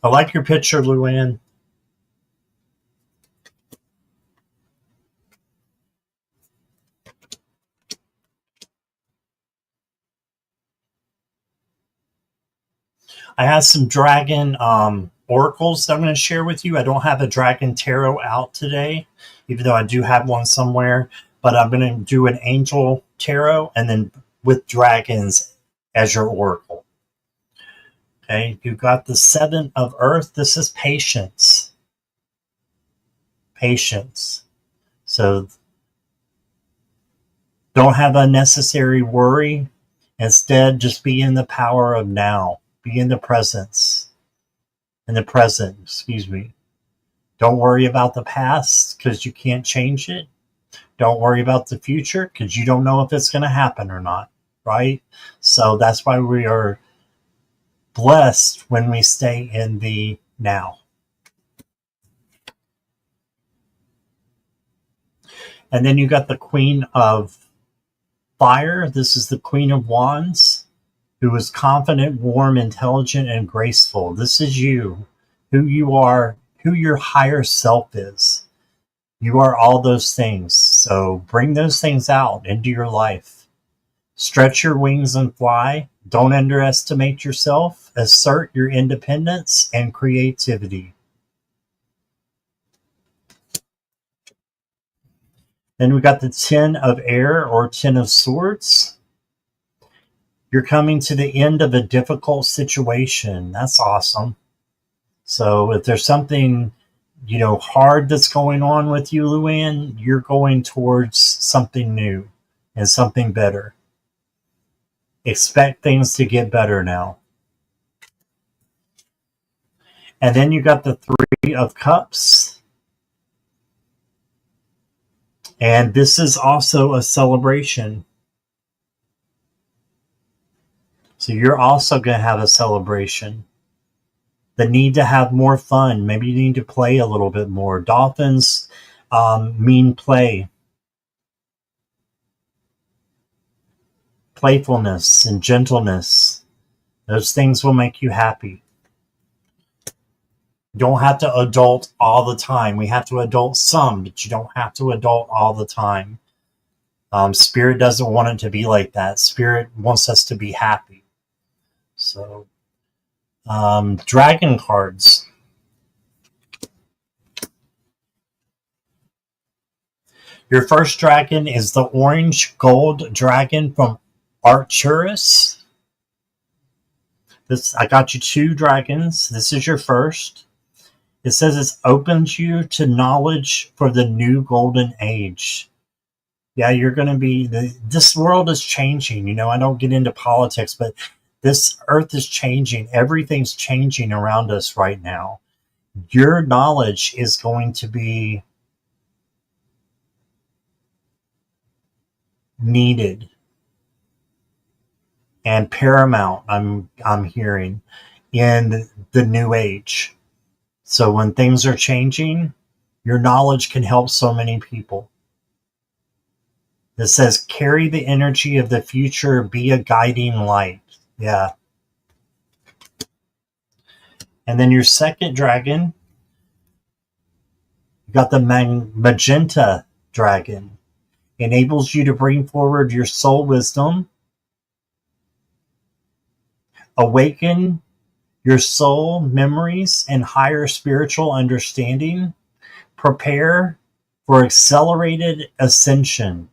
I like your picture, Luann. I have some dragon oracles that I'm going to share with you. I don't have a dragon tarot out today, even though I do have one somewhere. But I'm going to do an angel tarot and then with dragons as your oracle. Okay, you got the Seven of Earth. This is patience. Patience. So don't have unnecessary worry. Instead, just be in the power of now. Be in the presence. In the present, excuse me. Don't worry about the past because you can't change it. Don't worry about the future because you don't know if it's going to happen or not, right? So that's why we are blessed when we stay in the now. And then you got the Queen of Fire. This is the Queen of Wands, who is confident, warm, intelligent, and graceful. This is you, who you are, who your higher self is. You are all those things. So bring those things out into your life. Stretch your wings and fly. Don't underestimate yourself. Assert your independence and creativity. Then we got the Ten of Air or Ten of Swords. You're coming to the end of a difficult situation. That's awesome. So if there's something, hard that's going on with you, Luann, you're going towards something new and something better. Expect things to get better now. And then you got the Three of Cups. And this is also a celebration. So you're also going to have a celebration. The need to have more fun. Maybe you need to play a little bit more. Dolphins mean play. Playfulness and gentleness. Those things will make you happy. You don't have to adult all the time. We have to adult some, but you don't have to adult all the time. Spirit doesn't want it to be like that. Spirit wants us to be happy. So, dragon cards. Your first dragon is the orange gold dragon from Arcturus. I got you two dragons. This is your first. It says it opens you to knowledge for the new golden age. Yeah, you're going to be, this world is changing. I don't get into politics, but this earth is changing. Everything's changing around us right now. Your knowledge is going to be needed and paramount, I'm hearing, in the new age. So when things are changing, your knowledge can help so many people. It says, carry the energy of the future, be a guiding light. Yeah. And then your second dragon, you got the magenta dragon. Enables you to bring forward your soul wisdom, awaken your soul memories and higher spiritual understanding, prepare for accelerated ascension.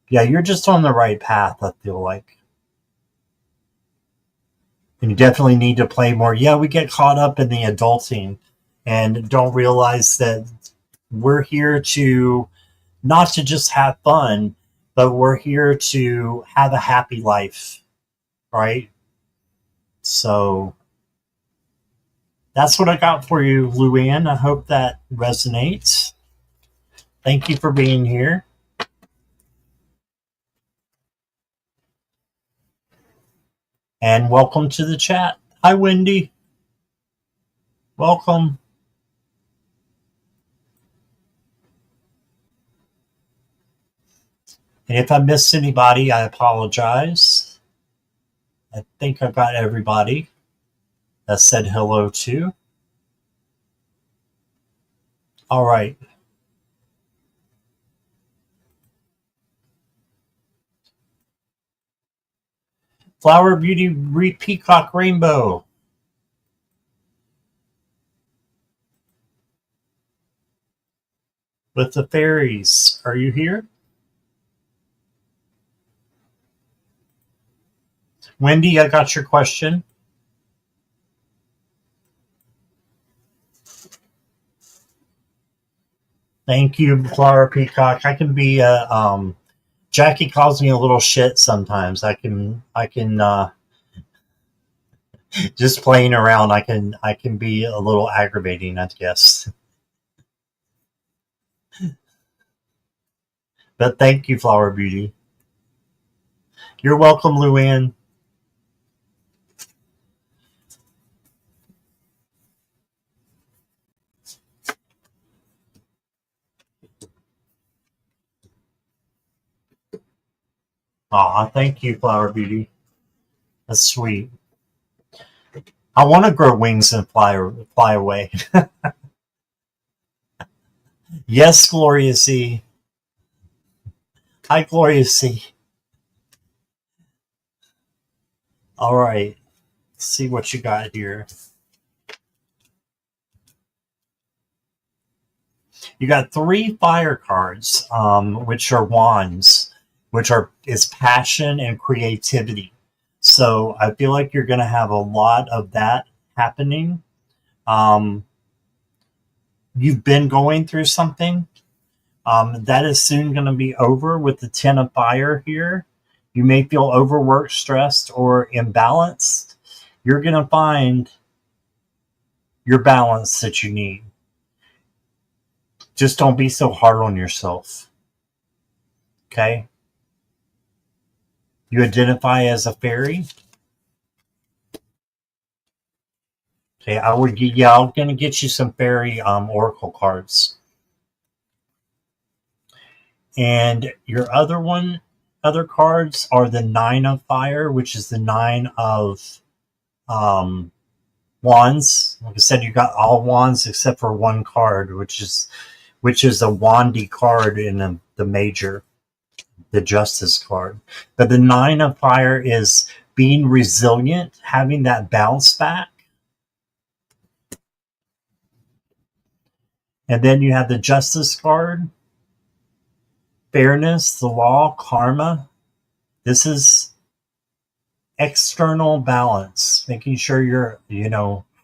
Yeah, you're just on the right path, I feel like. And you definitely need to play more. Yeah, we get caught up in the adulting and don't realize that we're here to not to just have fun, but we're here to have a happy life, right? So that's what I got for you, Luann. I hope that resonates. Thank you for being here. And welcome to the chat. Hi, Wendy. Welcome. And if I missed anybody, I apologize. I think I got everybody that said hello to. All right. Flower Beauty Peacock Rainbow. With the fairies. Are you here? Wendy, I got your question. Thank you, Flower Peacock. I can be Jackie calls me a little shit sometimes. I can just playing around. I can be a little aggravating, I guess. But thank you, Flower Beauty. You're welcome, Luann. Aw, thank you, Flower Beauty. That's sweet. I want to grow wings and fly away. Yes, Gloria C. Hi, Gloria C. All right. Let's see what you got here. You got 3 fire cards, which are wands, which is passion and creativity. So I feel like you're going to have a lot of that happening. You've been going through something. That is soon going to be over with the 10 of fire here. You may feel overworked, stressed, or imbalanced. You're going to find your balance that you need. Just don't be so hard on yourself. Okay? You identify as a fairy. Okay, I'm gonna get you some fairy oracle cards. And your other cards are the 9 of fire, which is the 9 of wands. Like I said, you got all wands except for one card, which is a wandy card in the major, the justice card. But the 9 of fire is being resilient, having that bounce back. And then you have the justice card, fairness, the law, karma. This is external balance, making sure you're,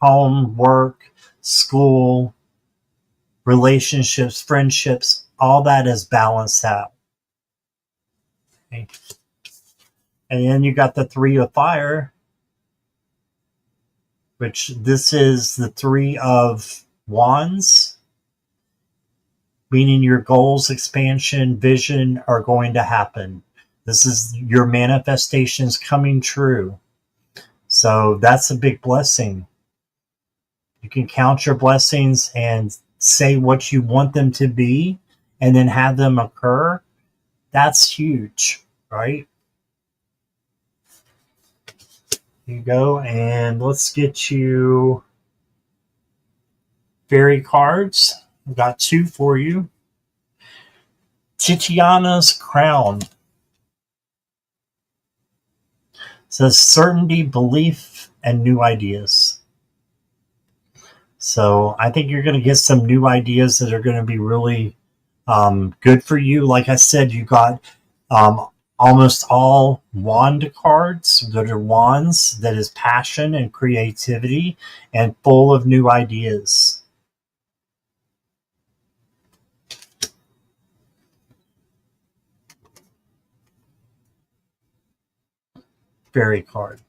home, work, school, relationships, friendships, all that is balanced out. Okay. And then you got the 3 of fire, which this is the 3 of wands, meaning your goals, expansion, vision are going to happen. This is your manifestations coming true. So that's a big blessing. You can count your blessings and say what you want them to be and then have them occur. That's huge, right? Here you go. And let's get you fairy cards. I've got 2 for you. Titiana's Crown. It says certainty, belief, and new ideas. So I think you're going to get some new ideas that are going to be really good for you. Like I said, you got um, almost all wand cards that are wands that is passion and creativity and full of new ideas. Fairy card.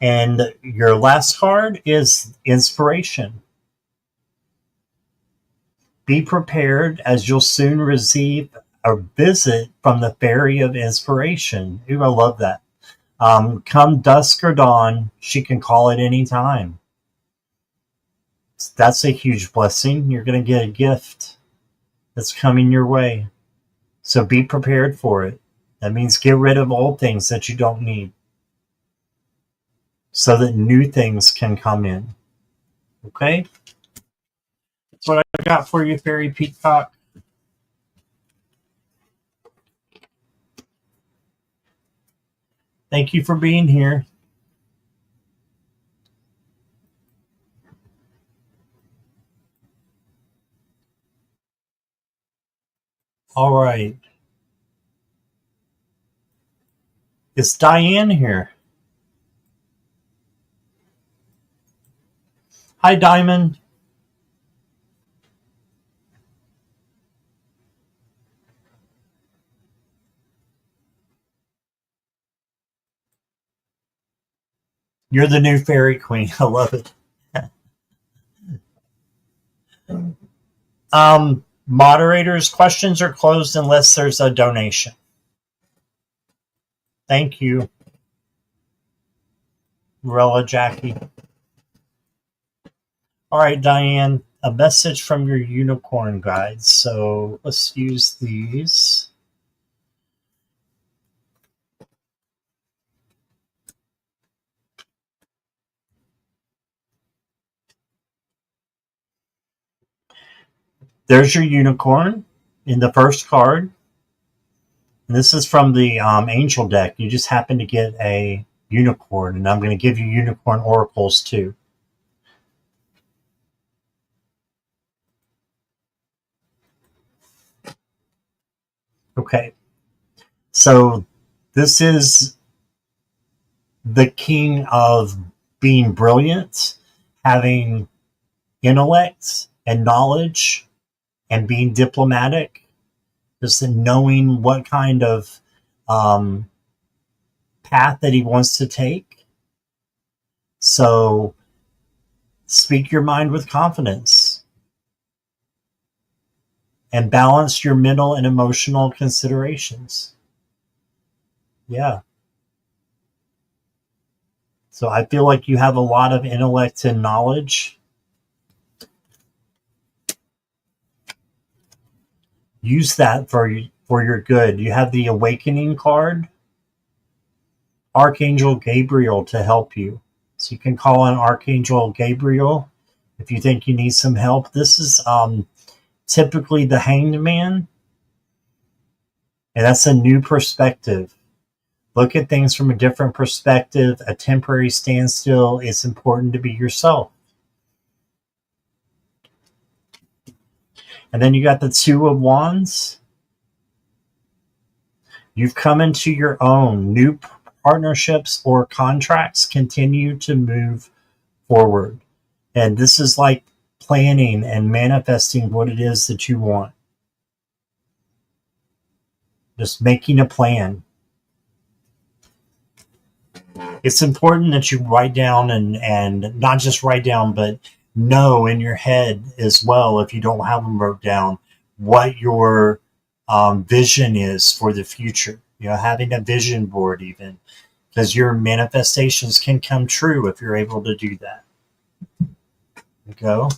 And your last card is inspiration. Be prepared as you'll soon receive a visit from the fairy of inspiration. Ooh, I love that. Come dusk or dawn, she can call at any time. That's a huge blessing. You're going to get a gift that's coming your way. So be prepared for it. That means get rid of old things that you don't need so that new things can come in. Okay? That's what I got for you, Fairy Peacock. Thank you for being here. All right. It's Diane here. Hi, Diamond. You're the new fairy queen. I love it. Moderators, questions are closed unless there's a donation. Thank you, Rella Jackie. All right, Diane, a message from your unicorn guides. So let's use these. There's your unicorn in the first card. And this is from the angel deck. You just happen to get a unicorn, and I'm going to give you unicorn oracles too. Okay. So this is the king of being brilliant, having intellect and knowledge, and being diplomatic, just knowing what kind of path that he wants to take. So speak your mind with confidence and balance your mental and emotional considerations. Yeah. So I feel like you have a lot of intellect and knowledge. Use that for your good. You have the awakening card, Archangel Gabriel to help you. So you can call on Archangel Gabriel if you think you need some help. This is typically the Hanged Man, and that's a new perspective. Look at things from a different perspective. A temporary standstill. It's important to be yourself. And then you got the Two of Wands. You've come into your own. New partnerships or contracts continue to move forward. And this is like planning and manifesting what it is that you want. Just making a plan. It's important that you write down and not just write down, but know in your head as well, if you don't have them wrote down, what your vision is for the future. Having a vision board even, because your manifestations can come true if you're able to do that. Go.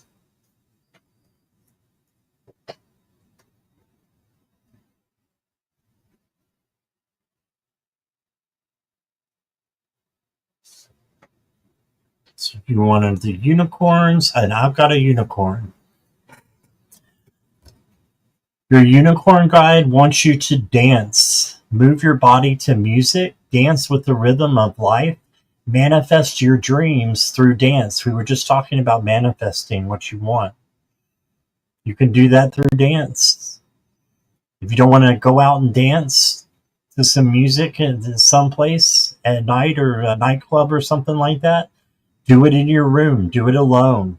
So you wanted the unicorns, and I've got a unicorn. Your unicorn guide wants you to dance. Move your body to music. Dance with the rhythm of life manifest your dreams through dance. We were just talking about manifesting what you want. You can do that through dance. If you don't want to go out and dance to some music in some place at night or a nightclub or something like that, do it in your room. Do it alone.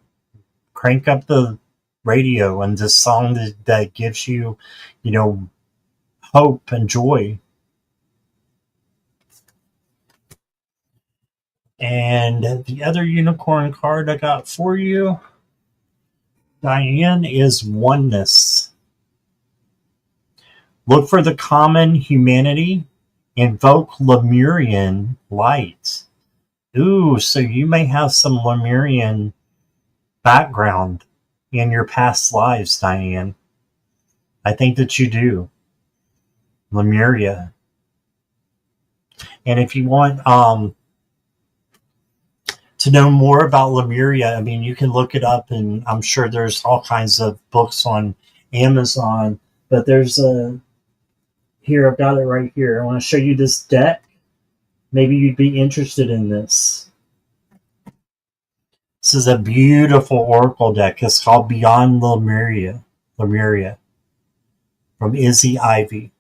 Crank up the radio and the song that gives you, hope and joy. And the other unicorn card I got for you, Diane, is oneness. Look for the common humanity. Invoke Lemurian light. Ooh, so you may have some Lemurian background in your past lives, Diane. I think that you do. Lemuria. And if you want to know more about Lemuria, I mean, you can look it up, and I'm sure there's all kinds of books on Amazon. But there's here, I've got it right here. I want to show you this deck. Maybe you'd be interested in this. This is a beautiful oracle deck. It's called Beyond Lemuria from Izzy Ivy.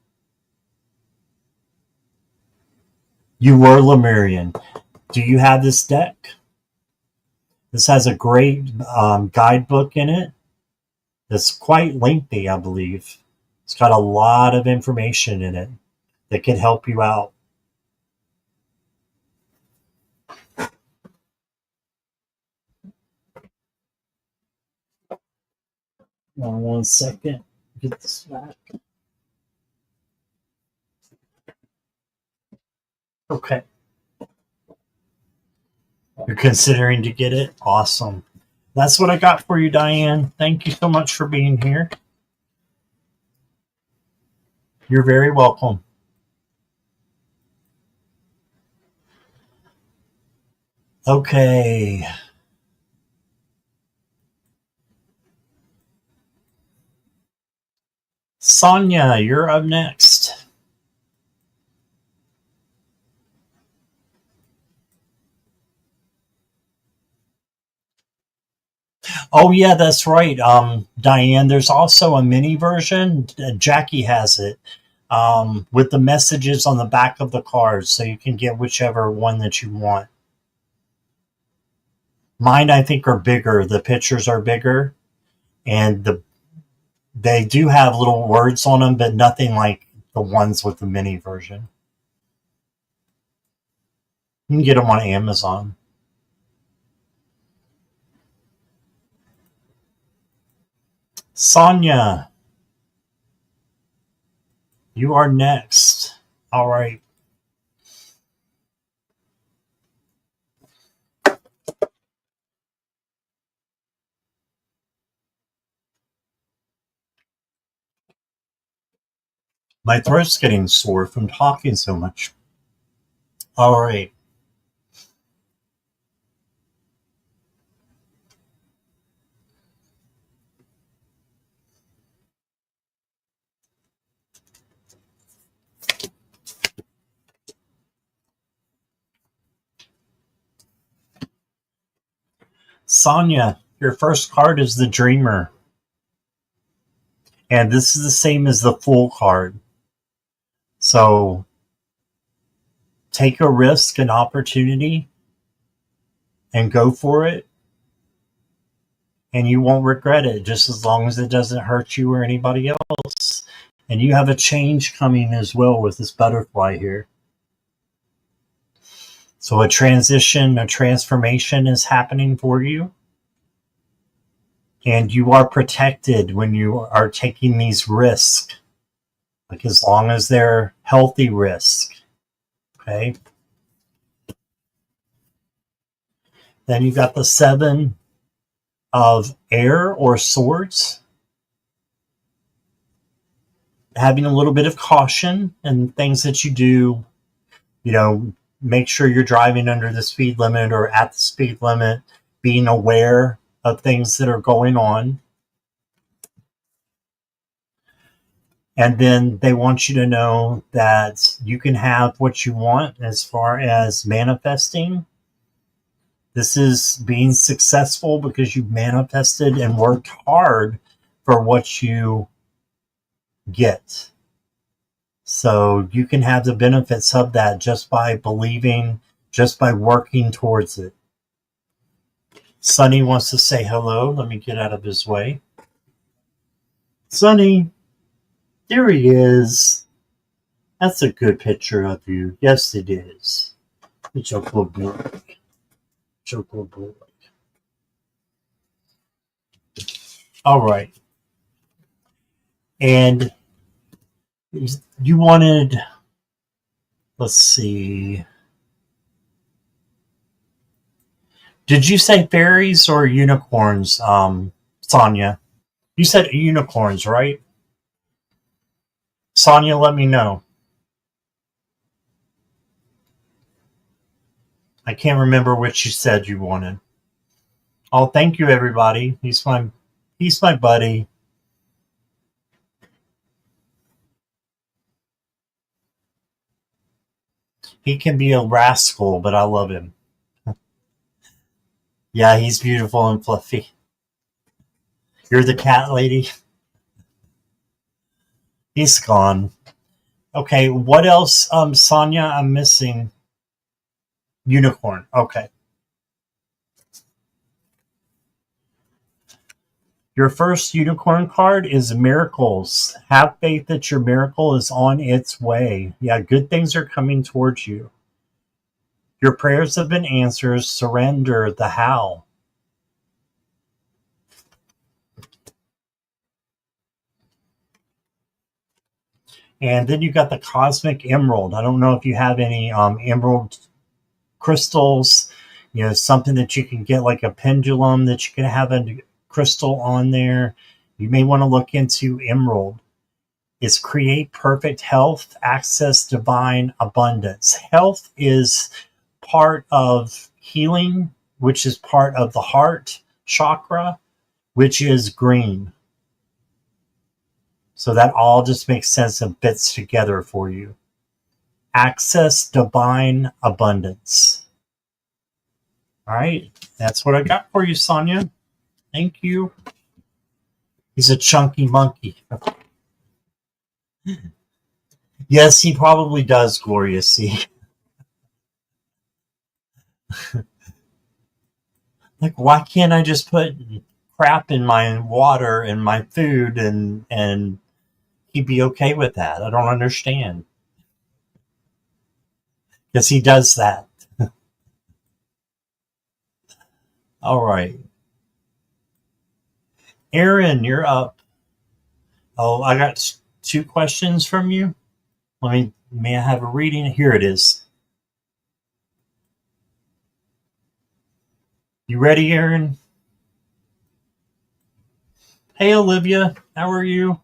You were Lemurian. Do you have this deck? This has a great guidebook in it. It's quite lengthy, I believe. It's got a lot of information in it that can help you out. One second. Get this back. Okay. You're considering to get it? Awesome. That's what I got for you, Diane. Thank you so much for being here. You're very welcome. Okay. Sonia, you're up next. Oh, yeah, that's right. Diane, there's also a mini version. Jackie has it with the messages on the back of the cards, so you can get whichever one that you want. Mine, I think, are bigger. The pictures are bigger, and they do have little words on them, but nothing like the ones with the mini version. You can get them on Amazon. Sonia, you are next. All right. My throat's getting sore from talking so much. All right. Sonia, your first card is the Dreamer. And this is the same as the Fool card. So take a risk, an opportunity, and go for it. And you won't regret it, just as long as it doesn't hurt you or anybody else. And you have a change coming as well with this butterfly here. So a transition, a transformation is happening for you. And you are protected when you are taking these risks. Like, as long as they're healthy risks. Okay. Then you got the 7 of air or swords. Having a little bit of caution and things that you do, make sure you're driving under the speed limit or at the speed limit, being aware of things that are going on. And then they want you to know that you can have what you want as far as manifesting. This is being successful because you've manifested and worked hard for what you get. So you can have the benefits of that just by believing, just by working towards it. Sonny wants to say hello. Let me get out of his way. Sonny, there he is. That's a good picture of you. Yes, it is. It's your good boy. It's your good boy. All right. And you wanted, let's see. Did you say fairies or unicorns, Sonia? You said unicorns, right? Sonia, let me know. I can't remember which you said you wanted. Oh, thank you, everybody. He's my buddy. He can be a rascal, but I love him. Yeah, he's beautiful and fluffy. You're the cat lady. He's gone. Okay, what else, Sonia? I'm missing. Unicorn. Okay. Your first unicorn card is miracles. Have faith that your miracle is on its way. Yeah, good things are coming towards you. Your prayers have been answered. Surrender the how. And then you got the cosmic emerald. I don't know if you have any emerald crystals, something that you can get like a pendulum that you can have a crystal on there. You may want to look into emerald. It's create perfect health, access divine abundance. Health is part of healing, which is part of the heart chakra, which is green. So that all just makes sense and fits together for you. Access divine abundance. All right, that's what I got for you, Sonia. Thank you. He's a chunky monkey. Yes, he probably does, Gloria. See, like, why can't I just put crap in my water and my food and he'd be okay with that? I don't understand. Because he does that. All right. Aaron, you're up. Oh, I got 2 questions from you. May I have a reading? Here it is. You ready, Aaron? Hey, Olivia. How are you?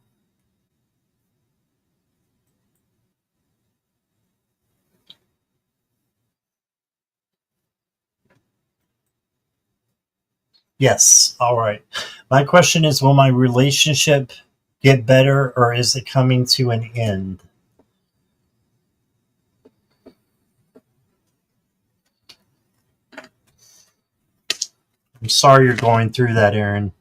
Yes. All right. My question is, will my relationship get better or is it coming to an end? I'm sorry you're going through that, Aaron.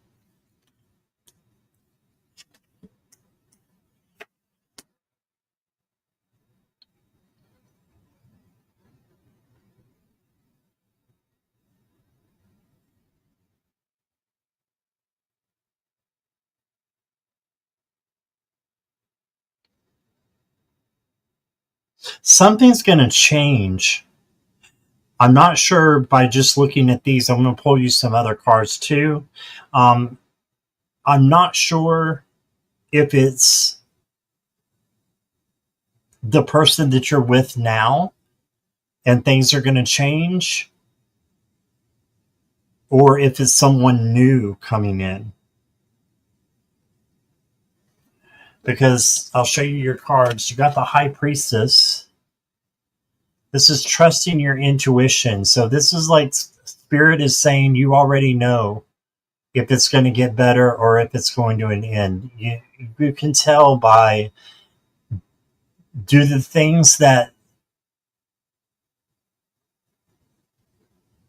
Something's going to change. I'm not sure by just looking at these. I'm going to pull you some other cards too. I'm not sure if it's the person that you're with now and things are going to change, or if it's someone new coming in. Because I'll show you your cards. You got the High Priestess. This is trusting your intuition. So this is like Spirit is saying you already know if it's going to get better or if it's going to an end. You can tell by do the things that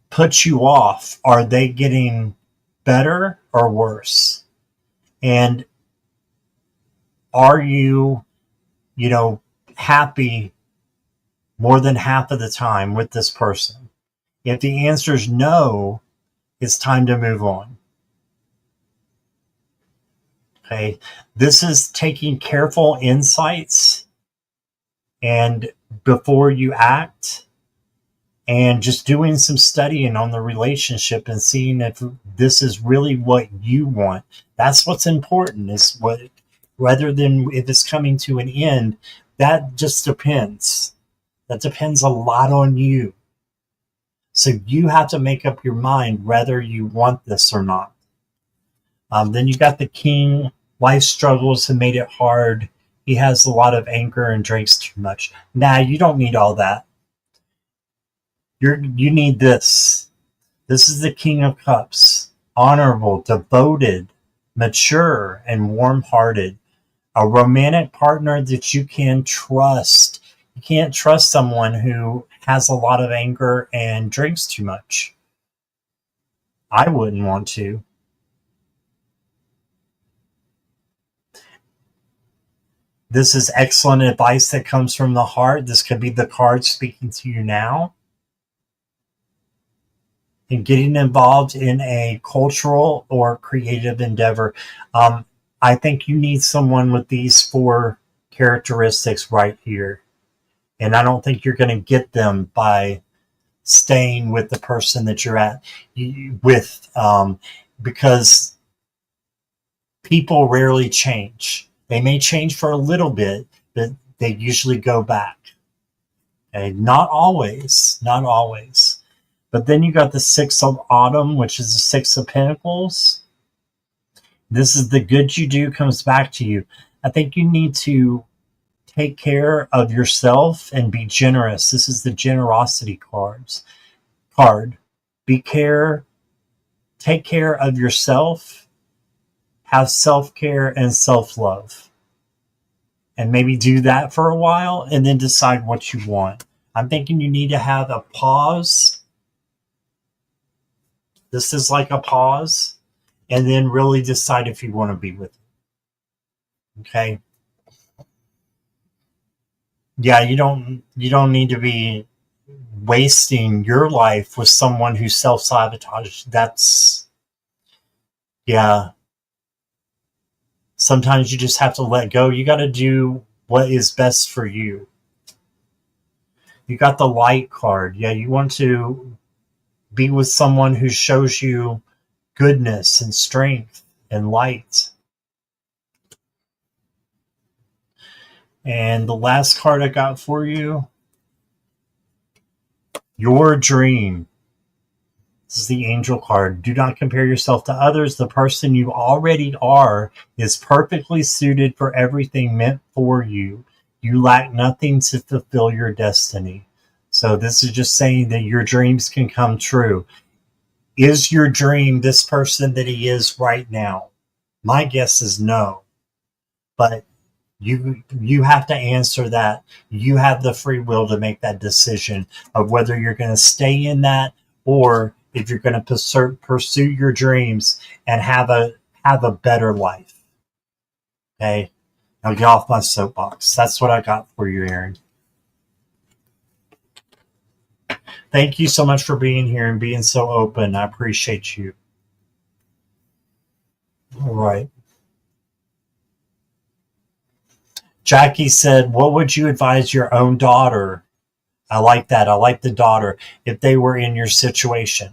puts you off, are they getting better or worse? And are you, happy more than half of the time with this person? If the answer is no, it's time to move on. Okay. This is taking careful insights and before you act, and just doing some studying on the relationship and seeing if this is really what you want. That's what's important, is what, rather than if it's coming to an end. That just depends. That depends a lot on you. So you have to make up your mind whether you want this or not. Then you got the king. Life struggles have made it hard. He has a lot of anger and drinks too much. Nah, you don't need all that. You need this. This is the King of Cups. Honorable, devoted, mature, and warm-hearted. A romantic partner that you can trust. You can't trust someone who has a lot of anger and drinks too much. I wouldn't want to. This is excellent advice that comes from the heart. This could be the card speaking to you now. And getting involved in a cultural or creative endeavor. I think you need someone with these 4 characteristics right here. And I don't think you're going to get them by staying with the person that you're with, because people rarely change. They may change for a little bit, but they usually go back. Okay? Not always. But then you got the 6 of Autumn, which is the 6 of Pentacles. This is the good you do comes back to you. I think you need to take care of yourself and be generous. This is the generosity card. Take care of yourself, have self-care and self-love. And maybe do that for a while and then decide what you want. I'm thinking you need to have a pause. This is like a pause, and then really decide if you want to be with it. Okay? Yeah, you don't need to be wasting your life with someone who self-sabotages. Yeah. Sometimes you just have to let go. You got to do what is best for you. You got the Light card. Yeah, you want to be with someone who shows you goodness and strength and light. And the last card I got for you, Your Dream. This is the Angel card. Do not compare yourself to others. The person you already are is perfectly suited for everything meant for you. You lack nothing to fulfill your destiny. So this is just saying that your dreams can come true. Is your dream this person that he is right now? My guess is no. But you have to answer that. You have the free will to make that decision of whether you're going to stay in that, or if you're going to pursue your dreams and have a better life. Okay? Now get off my soapbox. That's what I got for you, Aaron. Thank you so much for being here and being so open. I appreciate you. All right. Jackie said, what would you advise your own daughter? I like that. I like the daughter. If they were in your situation.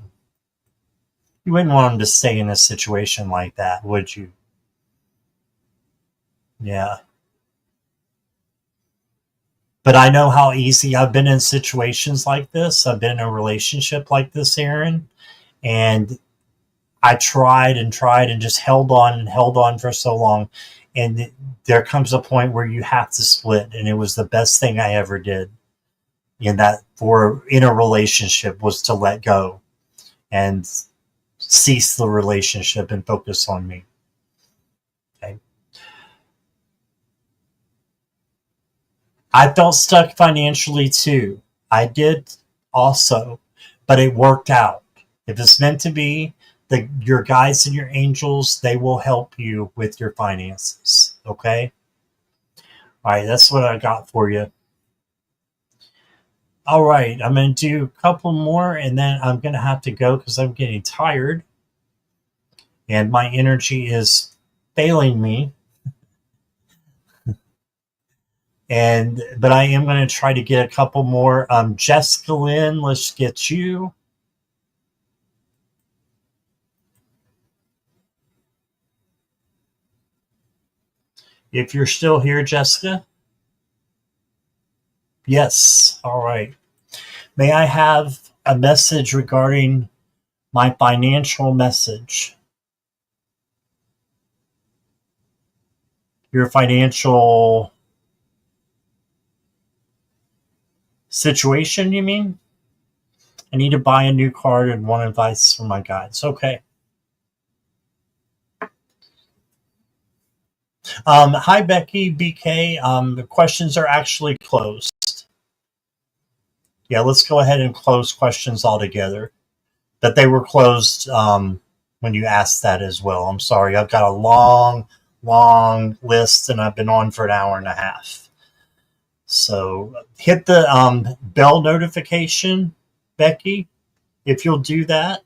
You wouldn't want them to stay in a situation like that, would you? Yeah. But I know how easy I've been in situations like this. I've been in a relationship like this, Aaron. And I tried and just held on for so long. And there comes a point where you have to split. And it was the best thing I ever did in a relationship, was to let go and cease the relationship and focus on me. Okay. I felt stuck financially too. I did also, but it worked out. If it's meant to be, your guides and your angels, they will help you with your finances. Okay? All right, that's what I got for you. All right, I'm going to do a couple more and then I'm going to have to go because I'm getting tired and my energy is failing me. But I am going to try to get a couple more. Jessica Lynn, let's get you. If you're still here, Jessica. Yes. All right. May I have a message regarding my financial message? Your financial situation, you mean? I need to buy a new card and want advice from my guides. Okay. Hi, Becky, BK. The questions are actually closed. Yeah, let's go ahead and close questions altogether. But they were closed when you asked that as well. I'm sorry. I've got a long list and I've been on for an hour and a half. So hit the bell notification, Becky, if you'll do that.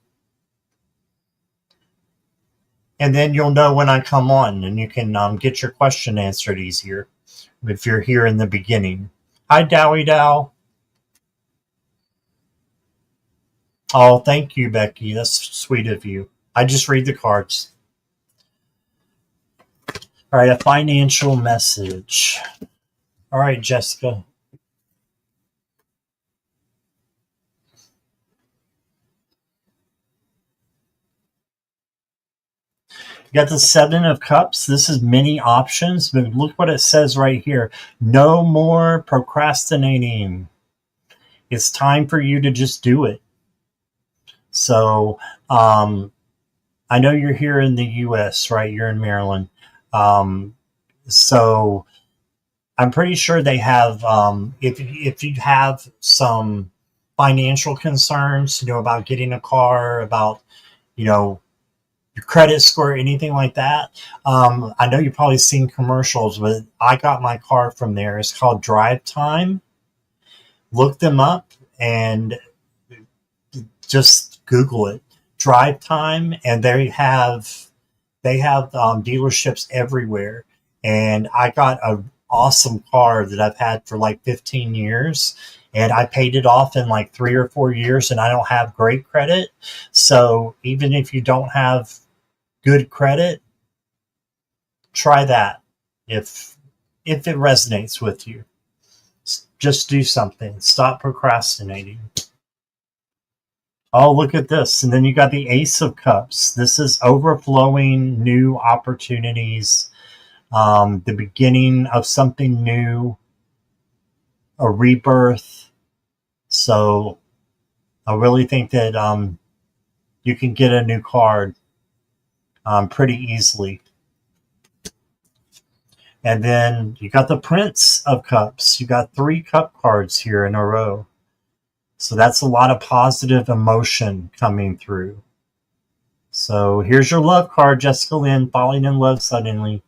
And then you'll know when I come on and you can get your question answered easier if you're here in the beginning. Hi, Dowie Dow. Oh, thank you, Becky. That's sweet of you. I just read the cards. All right, a financial message. All right, Jessica. You got the Seven of Cups. This is many options, but look what it says right here. No more procrastinating. It's time for you to just do it. So, I know you're here in the U.S., right? You're in Maryland. So I'm pretty sure they have, if you have some financial concerns, about getting a car, about, your credit score, anything like that. I know you've probably seen commercials, but I got my car from there. It's called Drive Time. Look them up and just Google it. Drive Time, and they have dealerships everywhere. And I got an awesome car that I've had for like 15 years. And I paid it off in like 3 or 4 years, and I don't have great credit. So even if you don't have good credit, try that. If it resonates with you, just do something. Stop procrastinating. Oh, look at this. And then you got the Ace of Cups. This is overflowing new opportunities, the beginning of something new, a rebirth. So I really think that you can get a new card pretty easily. And then you got the Prince of Cups. You got 3 cup cards here in a row. So that's a lot of positive emotion coming through. So here's your love card, Jessica Lynn, falling in love suddenly.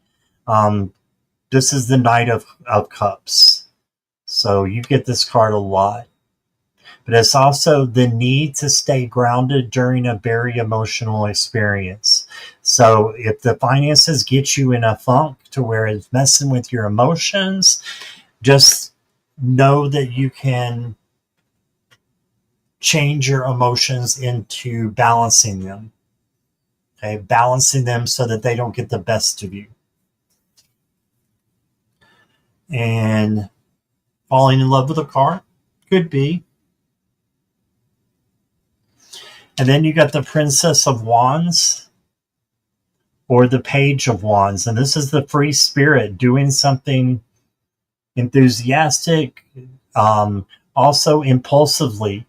This is the Knight of Cups. So you get this card a lot. But it's also the need to stay grounded during a very emotional experience. So if the finances get you in a funk to where it's messing with your emotions, just know that you can change your emotions into balancing them. Okay, balancing them so that they don't get the best of you. And falling in love with a car could be. And then you got the Princess of Wands or the Page of Wands. And this is the free spirit doing something enthusiastic, also impulsively.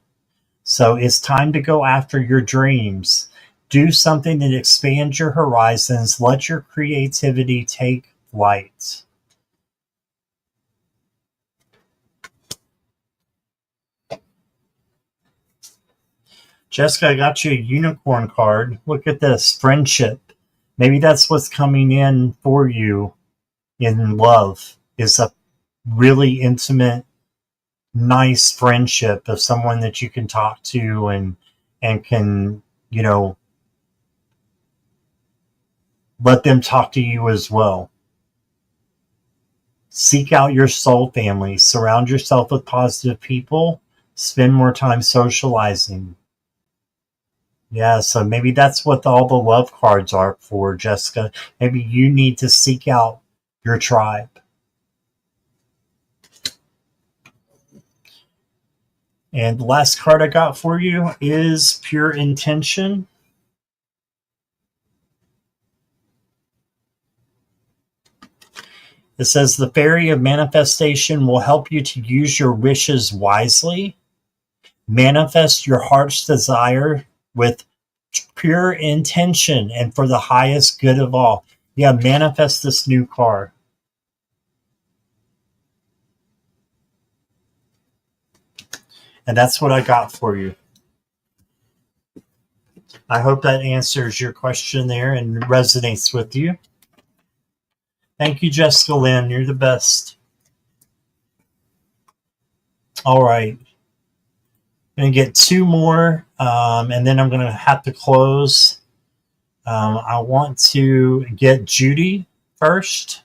So it's time to go after your dreams. Do something that expands your horizons. Let your creativity take flight. Jessica, I got you a unicorn card. Look at this, friendship. Maybe that's what's coming in for you in love, is a really intimate, nice friendship of someone that you can talk to and can, let them talk to you as well. Seek out your soul family. Surround yourself with positive people. Spend more time socializing. Yeah, so maybe that's what all the love cards are for, Jessica. Maybe you need to seek out your tribe. And the last card I got for you is Pure Intention. It says the fairy of manifestation will help you to use your wishes wisely. Manifest your heart's desire with pure intention and for the highest good of all. Yeah, manifest this new car. And that's what I got for you. I hope that answers your question there and resonates with you. Thank you, Jessica Lynn. You're the best. All right. I'm going to get two more, and then I'm going to have to close. I want to get Judy first.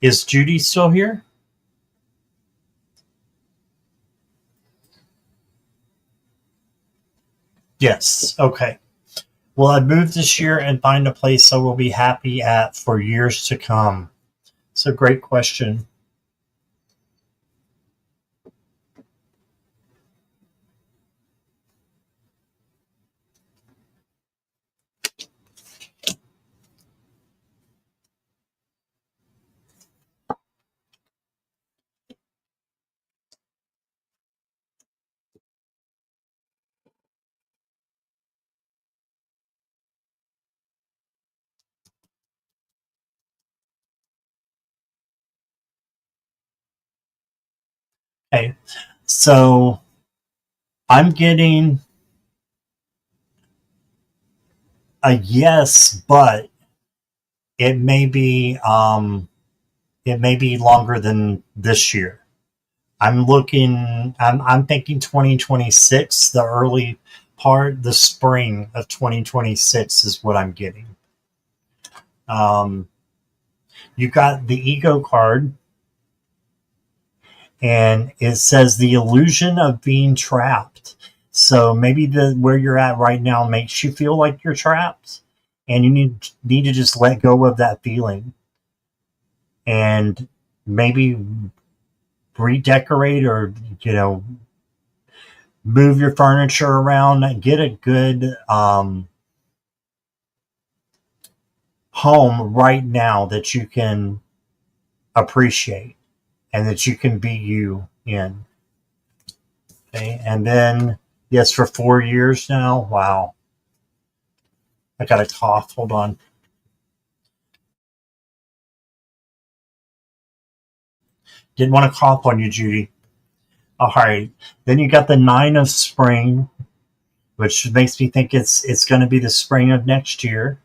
Is Judy still here? Yes. Okay. Will I move this year and find a place I will be happy at for years to come? It's a great question. Okay. So I'm getting a yes, but it may be longer than this year. I'm thinking 2026, the early part, the spring of 2026 is what I'm getting. You got the ego card, and it says the illusion of being trapped. So maybe where you're at right now makes you feel like you're trapped, and you need to just let go of that feeling, and maybe redecorate or move your furniture around, get a good home right now that you can appreciate and that you can be you in. Okay, and then yes, for 4 years now. Wow, I got a cough. Hold on. Didn't want to cough on you, Judy. All right. Then you got the 9 of spring, which makes me think it's going to be the spring of next year.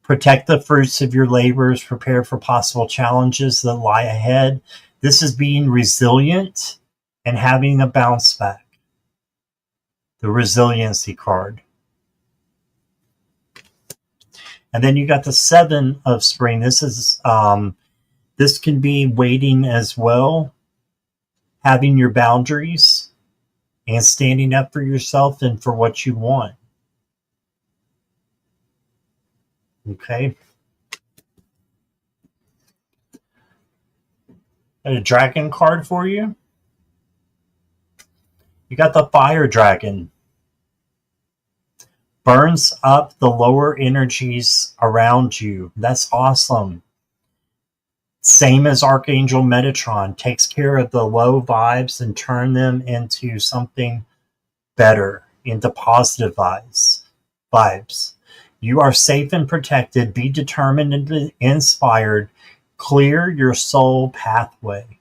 Protect the fruits of your labors. Prepare for possible challenges that lie ahead. This is being resilient and having a bounce back. The resiliency card. And then you got the 7 of spring. This can be waiting as well, having your boundaries and standing up for yourself and for what you want. Okay. A dragon card for you. You got the fire dragon. Burns up the lower energies around you. That's awesome. Same as Archangel Metatron. Takes care of the low vibes and turn them into something better, into positive vibes. You are safe and protected. Be determined and inspired. Clear your soul pathway.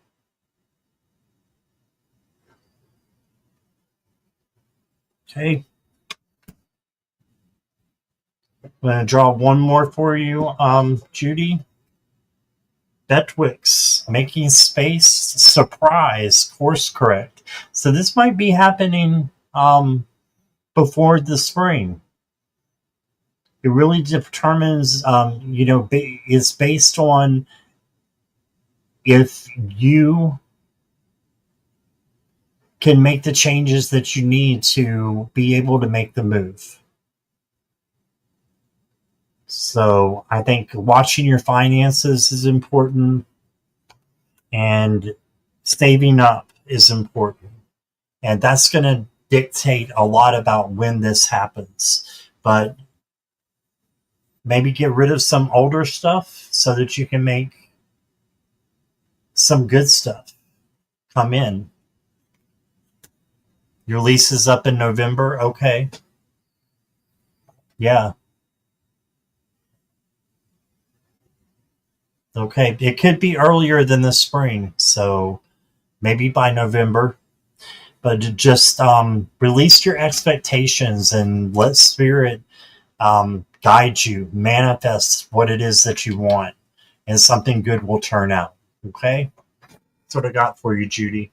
Okay. I'm going to draw one more for you, Judy. Betwixt, making space, surprise, course correct. So this might be happening before the spring. It really determines, it's based on if you can make the changes that you need to be able to make the move. So I think watching your finances is important, and saving up is important. And that's going to dictate a lot about when this happens. But maybe get rid of some older stuff so that you can make some good stuff come in. Your lease is up in November. Okay. Yeah. Okay. It could be earlier than the spring. So maybe by November. But just release your expectations and let spirit guide you, manifest what it is that you want, and something good will turn out. Okay? That's what I got for you, Judy.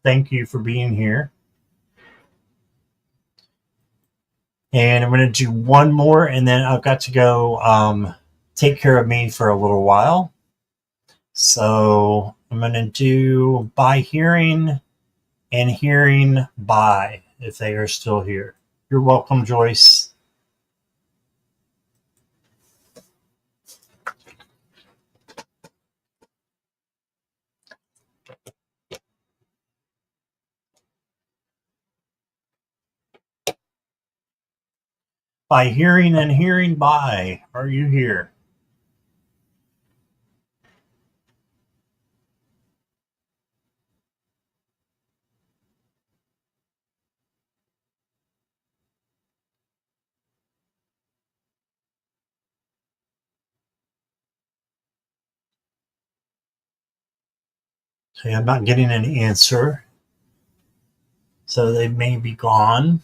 Thank you for being here. And I'm going to do one more, and then I've got to go take care of me for a little while. So I'm going to do by hearing and hearing by, if they are still here. You're welcome, Joyce. By hearing and hearing by, are you here? Okay, I'm not getting an answer. So they may be gone.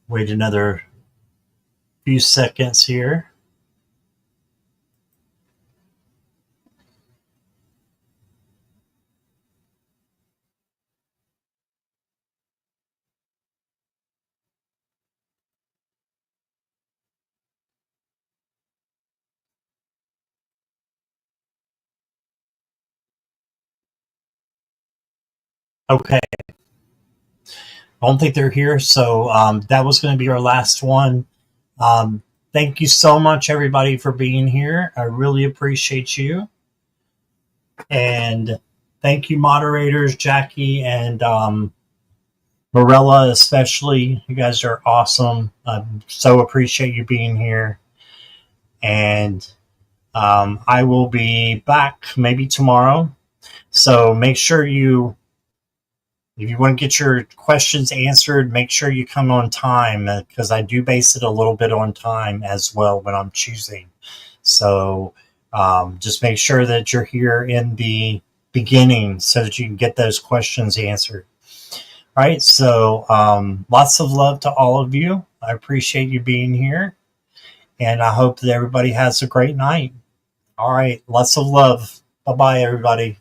Wait another few seconds here. Okay. I don't think they're here. So that was going to be our last one. Thank you so much, everybody, for being here. I really appreciate you. And thank you, moderators, Jackie and Morella, especially. You guys are awesome. I so appreciate you being here. And I will be back maybe tomorrow. So make sure you, if you want to get your questions answered, make sure you come on time, because I do base it a little bit on time as well when I'm choosing. So just make sure that you're here in the beginning so that you can get those questions answered. All right. So lots of love to all of you. I appreciate you being here. And I hope that everybody has a great night. All right. Lots of love. Bye-bye, everybody.